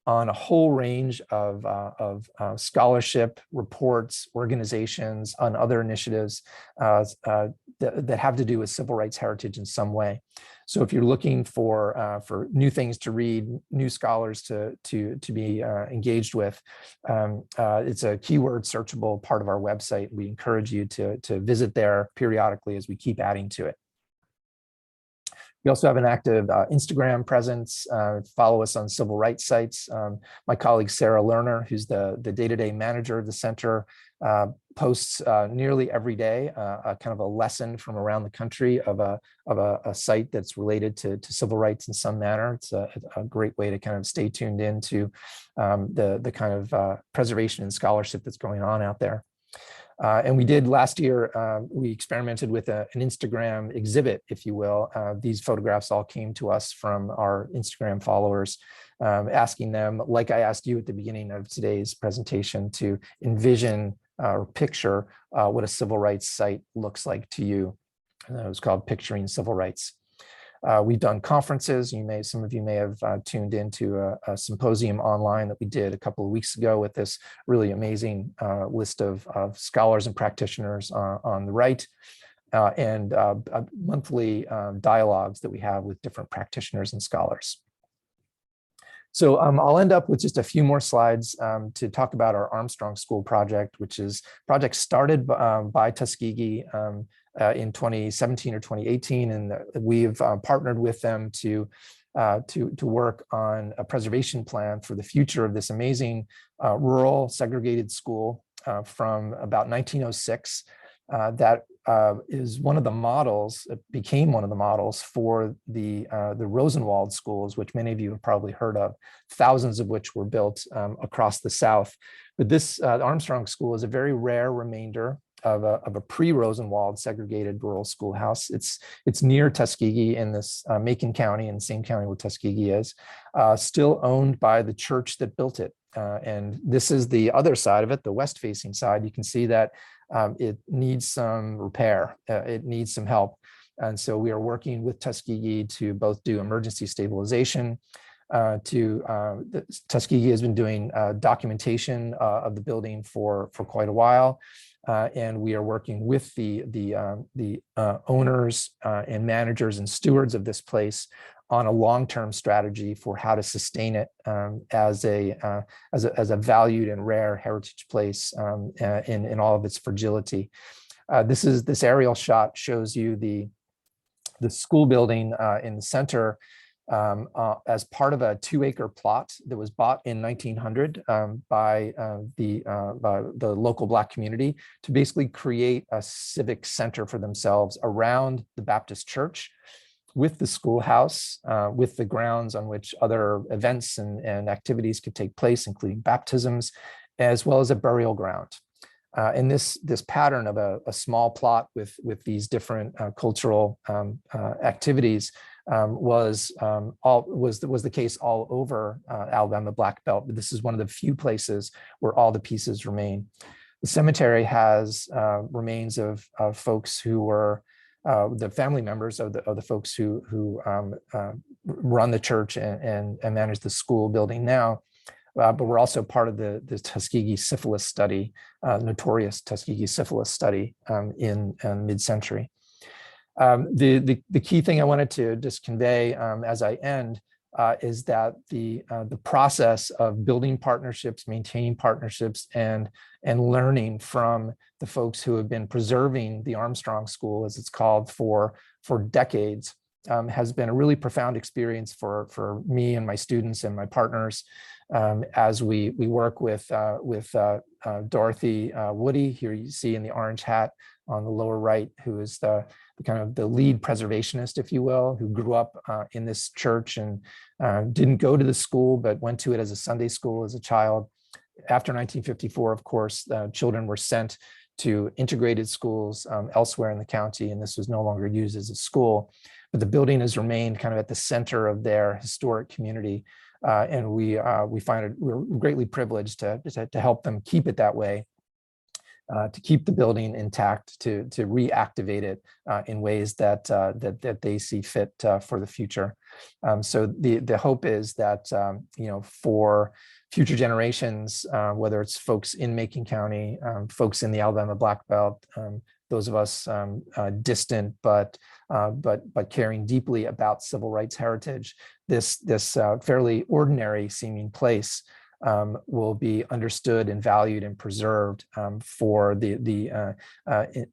on a whole range of scholarship, reports, organizations, on other initiatives that have to do with civil rights heritage in some way. So if you're looking for new things to read, new scholars to be engaged with, it's a keyword searchable part of our website. We encourage you to visit there periodically as we keep adding to it. We also have an active Instagram presence. Follow us on civil rights sites. My colleague Sarah Lerner, who's the day-to-day manager of the center, posts nearly every day a kind of a lesson from around the country of a site that's related to civil rights in some manner. It's a great way to kind of stay tuned into the kind of preservation and scholarship that's going on out there. And we did last year, we experimented with an Instagram exhibit, if you will. These photographs all came to us from our Instagram followers, asking them, like I asked you at the beginning of today's presentation, to envision or picture what a civil rights site looks like to you. And it was called Picturing Civil Rights. We've done conferences. Some of you may have tuned into a symposium online that we did a couple of weeks ago with this really amazing list of scholars and practitioners on the right, and monthly dialogues that we have with different practitioners and scholars. So I'll end up with just a few more slides to talk about our Armstrong School project, which is a project started by Tuskegee in 2017 or 2018, and we've partnered with them to work on a preservation plan for the future of this amazing rural segregated school from about 1906. That is one of the models, it became one of the models for the Rosenwald schools, which many of you have probably heard of, thousands of which were built across the South. But this Armstrong School is a very rare remainder of a pre-Rosenwald segregated rural schoolhouse. It's near Tuskegee in this Macon County, in the same county where Tuskegee is, still owned by the church that built it. And this is the other side of it, the west-facing side. You can see that it needs some repair. It needs some help. And so we are working with Tuskegee to both do emergency stabilization. Tuskegee has been doing documentation of the building for quite a while. And we are working with the owners and managers and stewards of this place on a long-term strategy for how to sustain it as a valued and rare heritage place in all of its fragility. This aerial shot shows you the school building in the center as part of a 2-acre plot that was bought in 1900 by the local Black community to basically create a civic center for themselves around the Baptist church, with the schoolhouse, with the grounds on which other events and activities could take place, including baptisms, as well as a burial ground. And this pattern of a small plot with these different cultural activities was the case all over Alabama Black Belt, but this is one of the few places where all the pieces remain. The cemetery has remains of folks who were the family members of the folks who run the church and manage the school building now. But we're also part of the Tuskegee syphilis study, notorious Tuskegee syphilis study in mid-century. The key thing I wanted to just convey as I end is that the process of building partnerships, maintaining partnerships, and learning from the folks who have been preserving the Armstrong School, as it's called, for decades, has been a really profound experience for me and my students and my partners as we work with Dorothy Woody, here you see in the orange hat on the lower right, who is the kind of the lead preservationist, if you will, who grew up in this church and didn't go to the school, but went to it as a Sunday school as a child. After 1954, of course, children were sent to integrated schools elsewhere in the county, and this was no longer used as a school. But the building has remained kind of at the center of their historic community, and we find we're greatly privileged to help them keep it that way. To keep the building intact, to reactivate it in ways that they see fit for the future. So the hope is that for future generations, whether it's folks in Macon County, folks in the Alabama Black Belt, those of us distant but caring deeply about civil rights heritage, this fairly ordinary seeming place will be understood and valued and preserved for the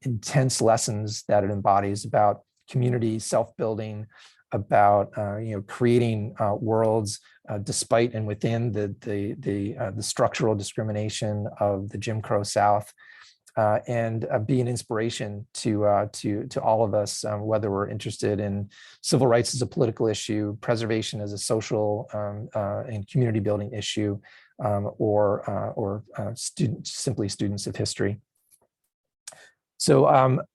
intense lessons that it embodies about community, self-building, about creating worlds despite and within the structural discrimination of the Jim Crow South, and be an inspiration to all of us, whether we're interested in civil rights as a political issue, preservation as a social and community building issue, or simply students of history. So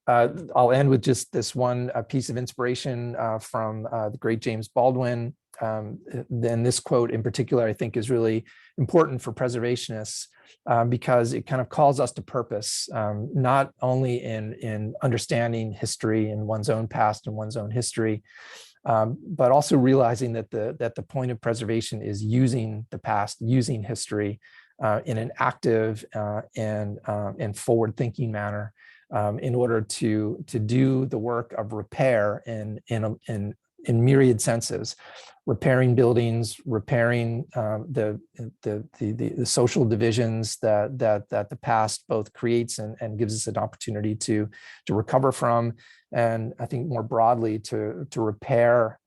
I'll end with just this one piece of inspiration from the great James Baldwin. Then this quote in particular, I think, is really important for preservationists because it kind of calls us to purpose, not only in understanding history and one's own past and one's own history, but also realizing that the point of preservation is using the past, using history in an active and forward-thinking manner in order to do the work of repair in myriad senses, repairing buildings, repairing the social divisions that the past both creates and gives us an opportunity to recover from, and I think more broadly to repair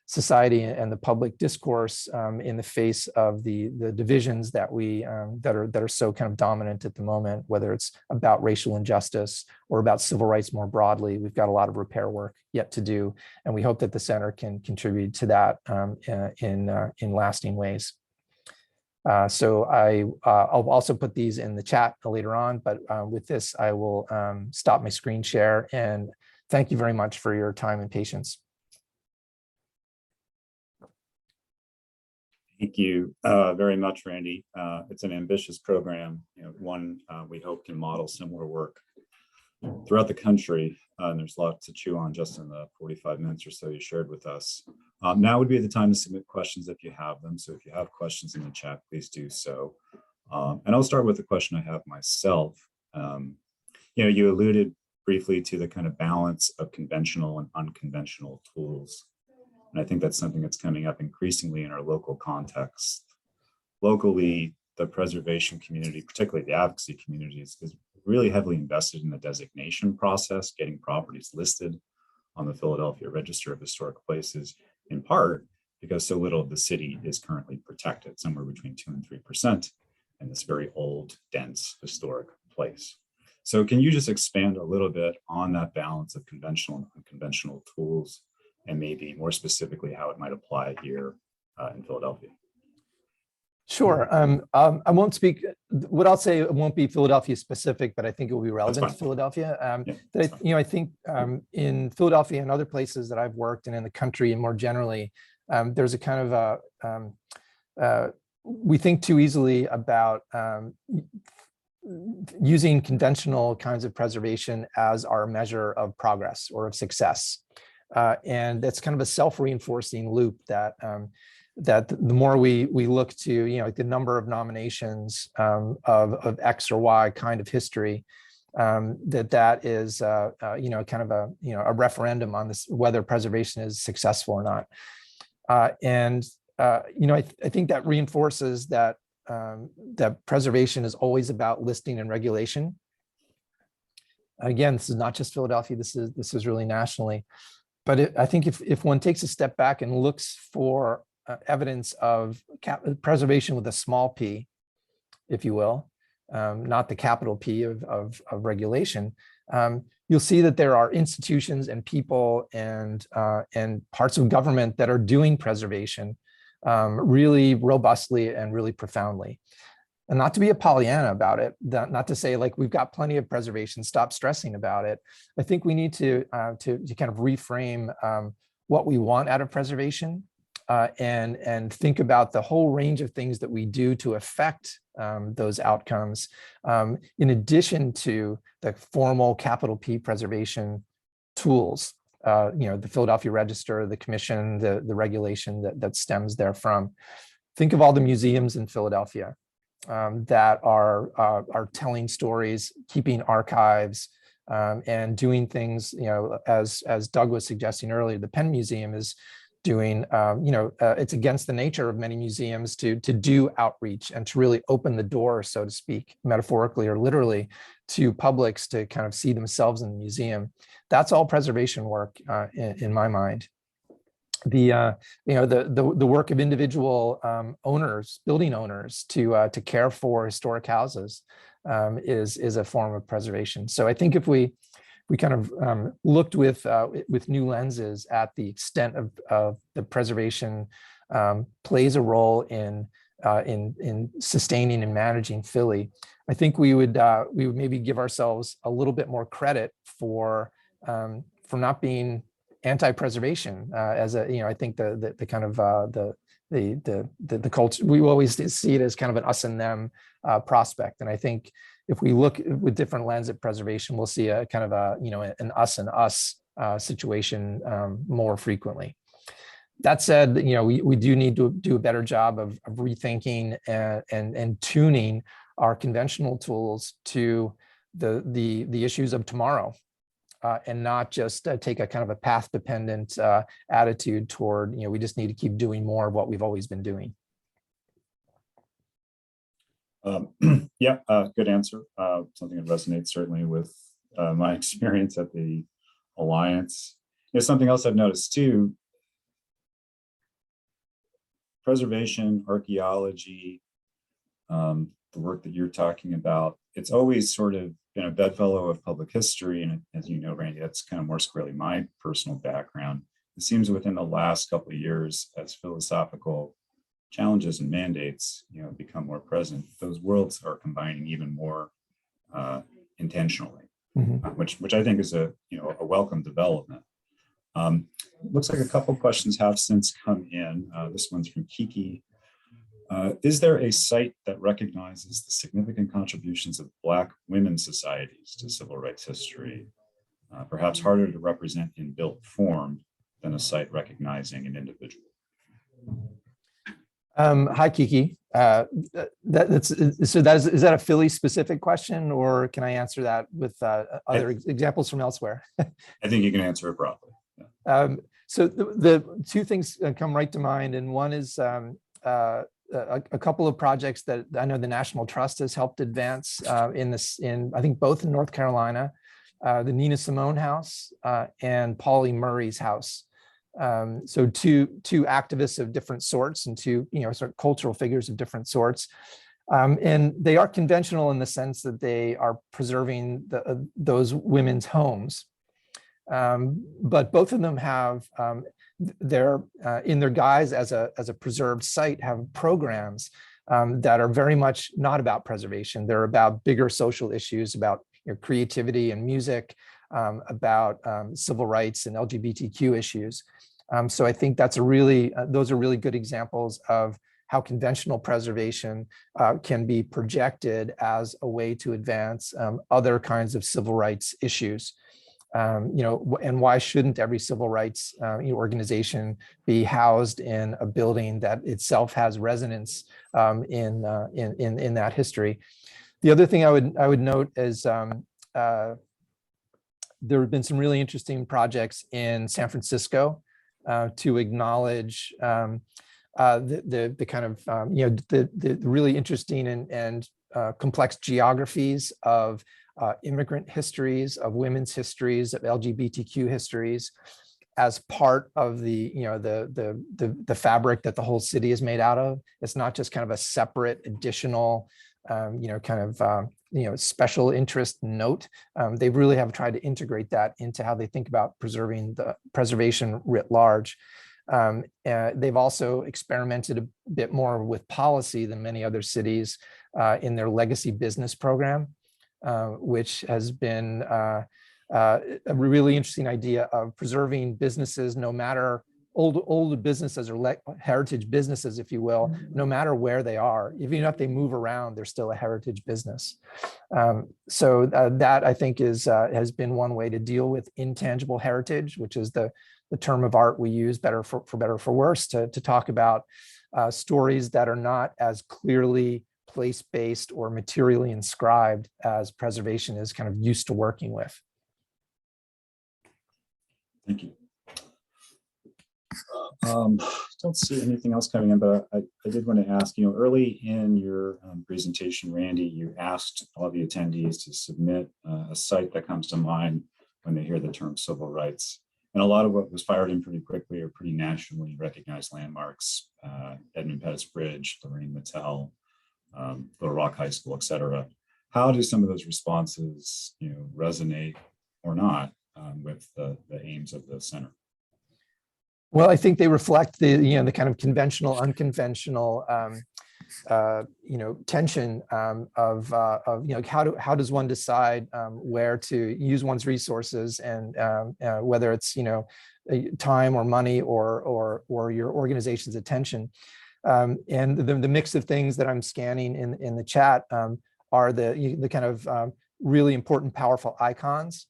society and the public discourse in the face of the divisions that are so kind of dominant at the moment, whether it's about racial injustice or about civil rights more broadly. We've got a lot of repair work yet to do, and we hope that the center can contribute to that in lasting ways. So I'll also put these in the chat later on, but with this, I will stop my screen share, and thank you very much for your time and patience. Thank you very much, Randy. It's an ambitious program, one we hope can model similar work throughout the country. And there's lots to chew on just in the 45 minutes or so you shared with us. Now would be the time to submit questions if you have them. So if you have questions in the chat, please do so. And I'll start with the question I have myself. You alluded briefly to the kind of balance of conventional and unconventional tools. And I think that's something that's coming up increasingly in our local context. Locally, the preservation community, particularly the advocacy communities, is really heavily invested in the designation process, getting properties listed on the Philadelphia Register of Historic Places, in part because so little of the city is currently protected, somewhere between 2 and 3% in this very old, dense, historic place. So can you just expand a little bit on that balance of conventional and unconventional tools, and maybe more specifically how it might apply here in Philadelphia? Sure. I won't speak. What I'll say, it won't be Philadelphia specific, but I think it will be relevant to fine. Philadelphia. Yeah, That that's fine. I think in Philadelphia and other places that I've worked and in the country and more generally, there's a kind of we think too easily about using conventional kinds of preservation as our measure of progress or of success. And that's kind of a self-reinforcing loop that that the more we look to, like the number of nominations of X or Y kind of history, that is, kind of a referendum on this, whether preservation is successful or not. I think that reinforces that that preservation is always about listing and regulation. Again, this is not just Philadelphia. This is really nationally. But I think if one takes a step back and looks for evidence of preservation with a small p, if you will, not the capital P of regulation, you'll see that there are institutions and people and parts of government that are doing preservation really robustly and really profoundly. And not to be a Pollyanna about it, not to say like we've got plenty of preservation, stop stressing about it. I think we need to kind of reframe what we want out of preservation and think about the whole range of things that we do to affect those outcomes, in addition to the formal capital P preservation tools. The Philadelphia Register, the commission, the regulation that stems therefrom. Think of all the museums in Philadelphia that are telling stories, keeping archives, and doing things, as Doug was suggesting earlier, the Penn Museum is doing, it's against the nature of many museums to do outreach and to really open the door, so to speak, metaphorically or literally, to publics to kind of see themselves in the museum. That's all preservation work in my mind. The work of individual owners, building owners, to care for historic houses is a form of preservation. So I think if we kind of looked with new lenses at the extent of the preservation plays a role in sustaining and managing Philly, I think we would maybe give ourselves a little bit more credit for not being anti-preservation as a, I think the kind of the culture, we always see it as kind of an us and them prospect. And I think if we look with different lens at preservation, we'll see a kind of an us and us situation more frequently. That said, we do need to do a better job of rethinking and tuning our conventional tools to the issues of tomorrow. And not just take a kind of a path-dependent attitude toward, we just need to keep doing more of what we've always been doing. Yeah, good answer. Something that resonates certainly with my experience at the Alliance. There's something else I've noticed too. Preservation, archaeology, the work that you're talking about, it's always sort of been a bedfellow of public history. And as you know, Randy, that's kind of more squarely my personal background. It seems within the last couple of years, as philosophical challenges and mandates, become more present, those worlds are combining even more intentionally, which I think is a welcome development. Looks like a couple questions have since come in. This one's from Kiki. Is there a site that recognizes the significant contributions of Black women's societies to civil rights history, perhaps harder to represent in built form than a site recognizing an individual? Hi, Kiki. Is that a Philly specific question, or can I answer that with other examples from elsewhere? I think you can answer it broadly. Yeah. So the two things come right to mind, and one is a couple of projects that I know the National Trust has helped advance in I think both in North Carolina, the Nina Simone House and Pauli Murray's house. So two activists of different sorts and two sort of cultural figures of different sorts. And they are conventional in the sense that they are preserving those women's homes. But both of them have in their guise as a preserved site, have programs that are very much not about preservation. They're about bigger social issues, about creativity and music, about civil rights and LGBTQ issues. So I think that's those are really good examples of how conventional preservation can be projected as a way to advance other kinds of civil rights issues. And why shouldn't every civil rights organization be housed in a building that itself has resonance in that history? The other thing I would note is there have been some really interesting projects in San Francisco to acknowledge the kind of the really interesting and complex geographies of immigrant histories, of women's histories, of LGBTQ histories, as part of the fabric that the whole city is made out of. It's not just kind of a separate additional special interest note. They really have tried to integrate that into how they think about preservation writ large. They've also experimented a bit more with policy than many other cities in their legacy business program, which has been a really interesting idea of preserving businesses, no matter old businesses or heritage businesses, if you will, no matter where they are. Even if they move around, they're still a heritage business. So that I think has been one way to deal with intangible heritage, which is the term of art we use, for better or for worse, to talk about stories that are not as clearly place-based or materially inscribed as preservation is kind of used to working with. Thank you. Don't see anything else coming in, but I did want to ask, early in your presentation, Randy, you asked all the attendees to submit a site that comes to mind when they hear the term civil rights. And a lot of what was fired in pretty quickly are pretty nationally recognized landmarks, Edmund Pettus Bridge, Lorraine Mattel, Little Rock High School, et cetera. How do some of those responses, resonate or not with the aims of the center? Well, I think they reflect the kind of conventional, unconventional, tension of how does one decide where to use one's resources, and whether it's time or money or your organization's attention. And the mix of things that I'm scanning in the chat are the kind of really important, powerful icons.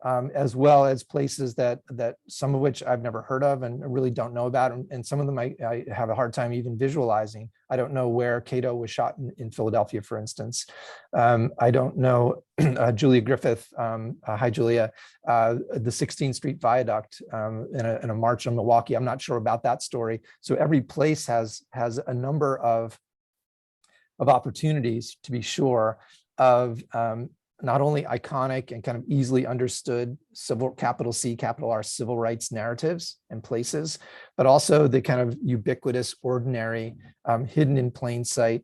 As well as places that some of which I've never heard of and really don't know about, and some of them I have a hard time even visualizing. I don't know where Cato was shot in Philadelphia, for instance. I don't know Julia Griffith, hi Julia, the 16th Street Viaduct in a march on Milwaukee. I'm not sure about that story. So every place has a number of opportunities, to be sure, of not only iconic and kind of easily understood capital C, capital R civil rights narratives and places, but also the kind of ubiquitous, ordinary, hidden in plain sight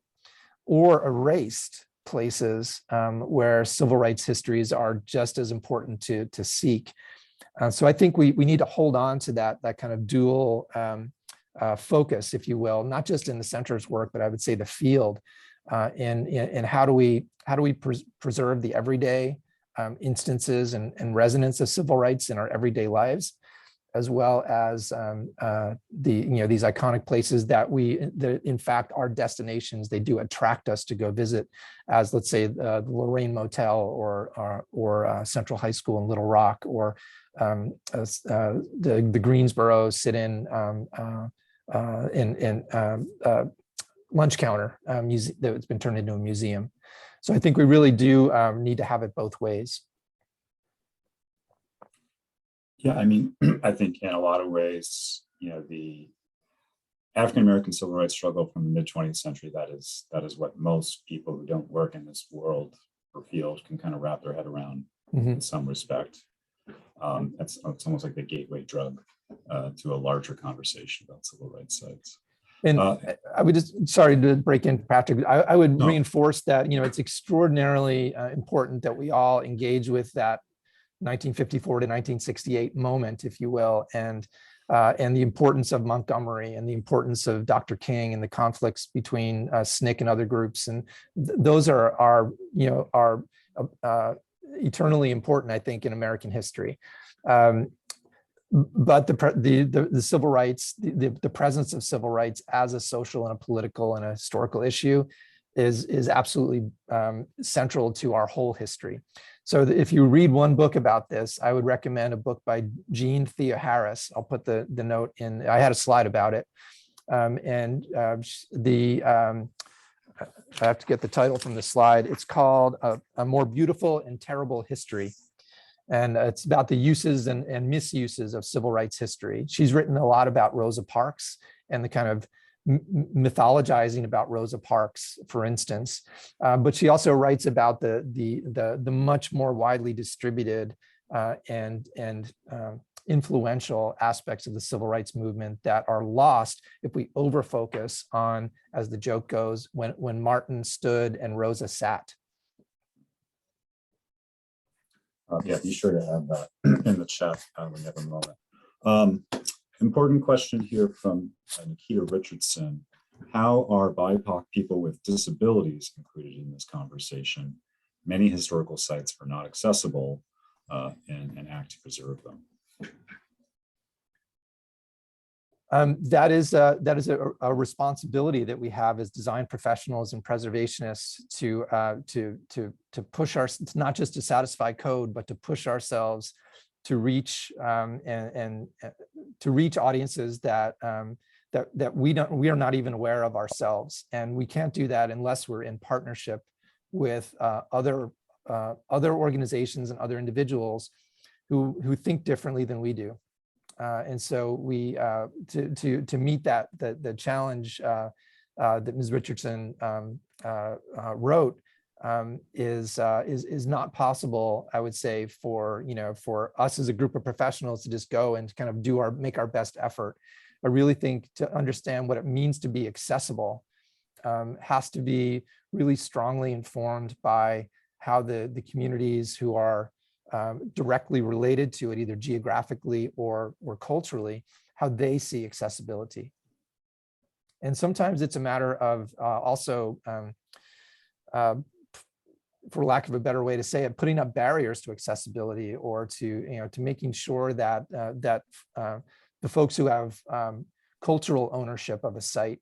or erased places where civil rights histories are just as important to seek. So I think we need to hold on to that kind of dual focus, if you will, not just in the center's work, but I would say the field. And how do we preserve the everyday instances and resonance of civil rights in our everyday lives, as well as these iconic places that in fact are destinations. They do attract us to go visit, as let's say the Lorraine Motel or Central High School in Little Rock, or the Greensboro sit-in lunch counter that's been turned into a museum. So I think we really do need to have it both ways. Yeah, I mean, I think in a lot of ways, the African-American civil rights struggle from the mid-20th century, that is what most people who don't work in this world or field can kind of wrap their head around in some respect. It's almost like the gateway drug to a larger conversation about civil rights sites. And I would sorry to break in, Patrick, I would reinforce that, it's extraordinarily important that we all engage with that 1954 to 1968 moment, if you will. And and the importance of Montgomery and the importance of Dr. King and the conflicts between SNCC and other groups. And those are eternally important, I think, in American history. But the civil rights, the presence of civil rights as a social and a political and a historical issue is absolutely central to our whole history. So if you read one book about this, I would recommend a book by Jean Thea Harris. I'll put the note in. I had a slide about it. I have to get the title from the slide. It's called A More Beautiful and Terrible History. And it's about the uses and misuses of civil rights history. She's written a lot about Rosa Parks and the kind of mythologizing about Rosa Parks, for instance. But she also writes about the much more widely distributed and influential aspects of the civil rights movement that are lost if we overfocus on, as the joke goes, when Martin stood and Rosa sat. Yeah, be sure to have that in the chat when you have a moment. Important question here from Nikita Richardson. How are BIPOC people with disabilities included in this conversation? Many historical sites are not accessible and act to preserve them. That is a responsibility that we have as design professionals and preservationists to push our, not just to satisfy code, but to push ourselves to reach and to reach audiences that we are not even aware of ourselves, and we can't do that unless we're in partnership with other organizations and other individuals who think differently than we do. And so we to meet the challenge that Ms. Richardson wrote is not possible, I would say, for us as a group of professionals to just go and kind of make our best effort. I really think to understand what it means to be accessible has to be really strongly informed by how the communities who are directly related to it, either geographically or culturally, how they see accessibility. And sometimes it's a matter of also, for lack of a better way to say it, putting up barriers to accessibility, or to making sure that the folks who have cultural ownership of a site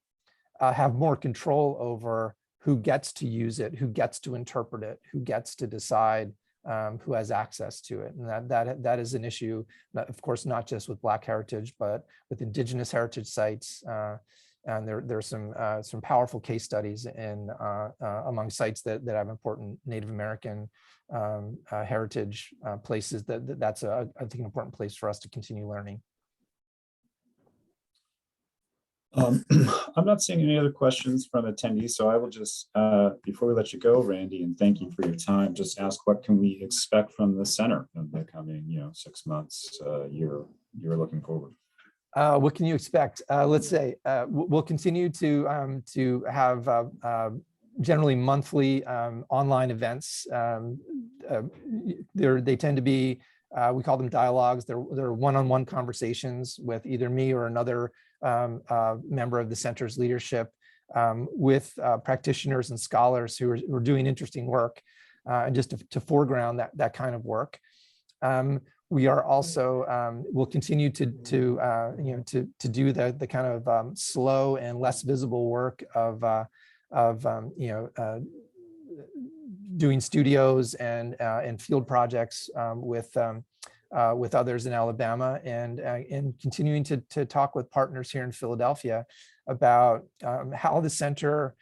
have more control over who gets to use it, who gets to interpret it, who gets to decide who has access to it. And that is an issue, of course, not just with Black heritage, but with Indigenous heritage sites. And there's some powerful case studies among sites that have important Native American heritage places. That's I think an important place for us to continue learning. I'm not seeing any other questions from attendees, so I will just, before we let you go, Randy, and thank you for your time, just ask, what can we expect from the center in the coming 6 months, year you're looking forward? What can you expect? Let's say we'll continue to have generally monthly online events. They tend to be, we call them dialogues. They're one-on-one conversations with either me or another member of the center's leadership, with practitioners and scholars who are doing interesting work, and just to foreground that kind of work. We are also will continue to do the kind of slow and less visible work of doing studios and field projects with others in Alabama, and continuing to talk with partners here in Philadelphia about how the center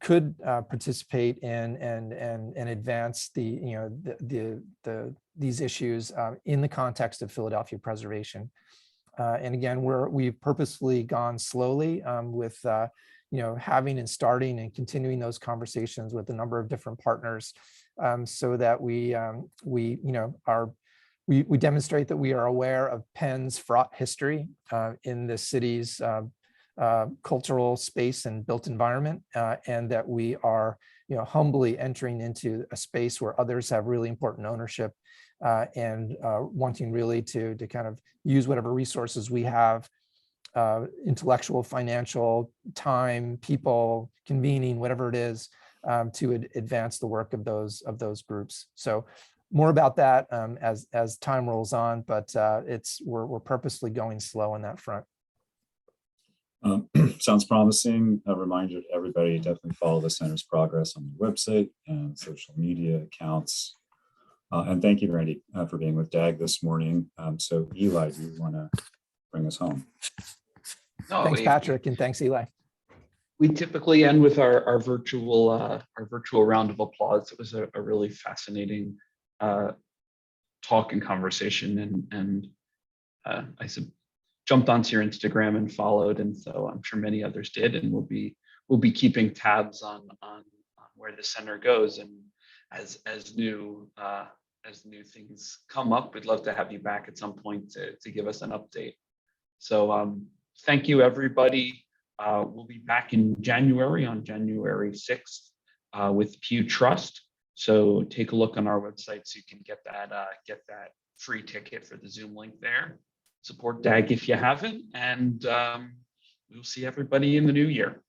could participate in and advance these issues in the context of Philadelphia preservation. And again, we've purposefully gone slowly with having and starting and continuing those conversations with a number of different partners, so that we demonstrate that we are aware of Penn's fraught history in the city's cultural space and built environment, and that we are, humbly entering into a space where others have really important ownership, and wanting really to kind of use whatever resources we have, intellectual, financial, time, people, convening, whatever it is, to advance the work of those groups. So more about that as time rolls on, but we're purposely going slow on that front. Sounds promising. A reminder to everybody, definitely follow the center's progress on the website and social media accounts. And thank you, Randy, for being with DAG this morning. So Eli, do you want to bring us home? No, Thanks, Patrick, and thanks, Eli. We typically end with our virtual round of applause. It was a really fascinating talk and conversation, and I jumped onto your Instagram and followed, and so I'm sure many others did, and we'll be keeping tabs on where the center goes, and as new things come up, we'd love to have you back at some point to give us an update. So thank you, everybody. We'll be back in January, on January 6th, with Pew Trust. So take a look on our website so you can get that free ticket for the Zoom link there. Support DAG if you haven't, and we'll see everybody in the new year.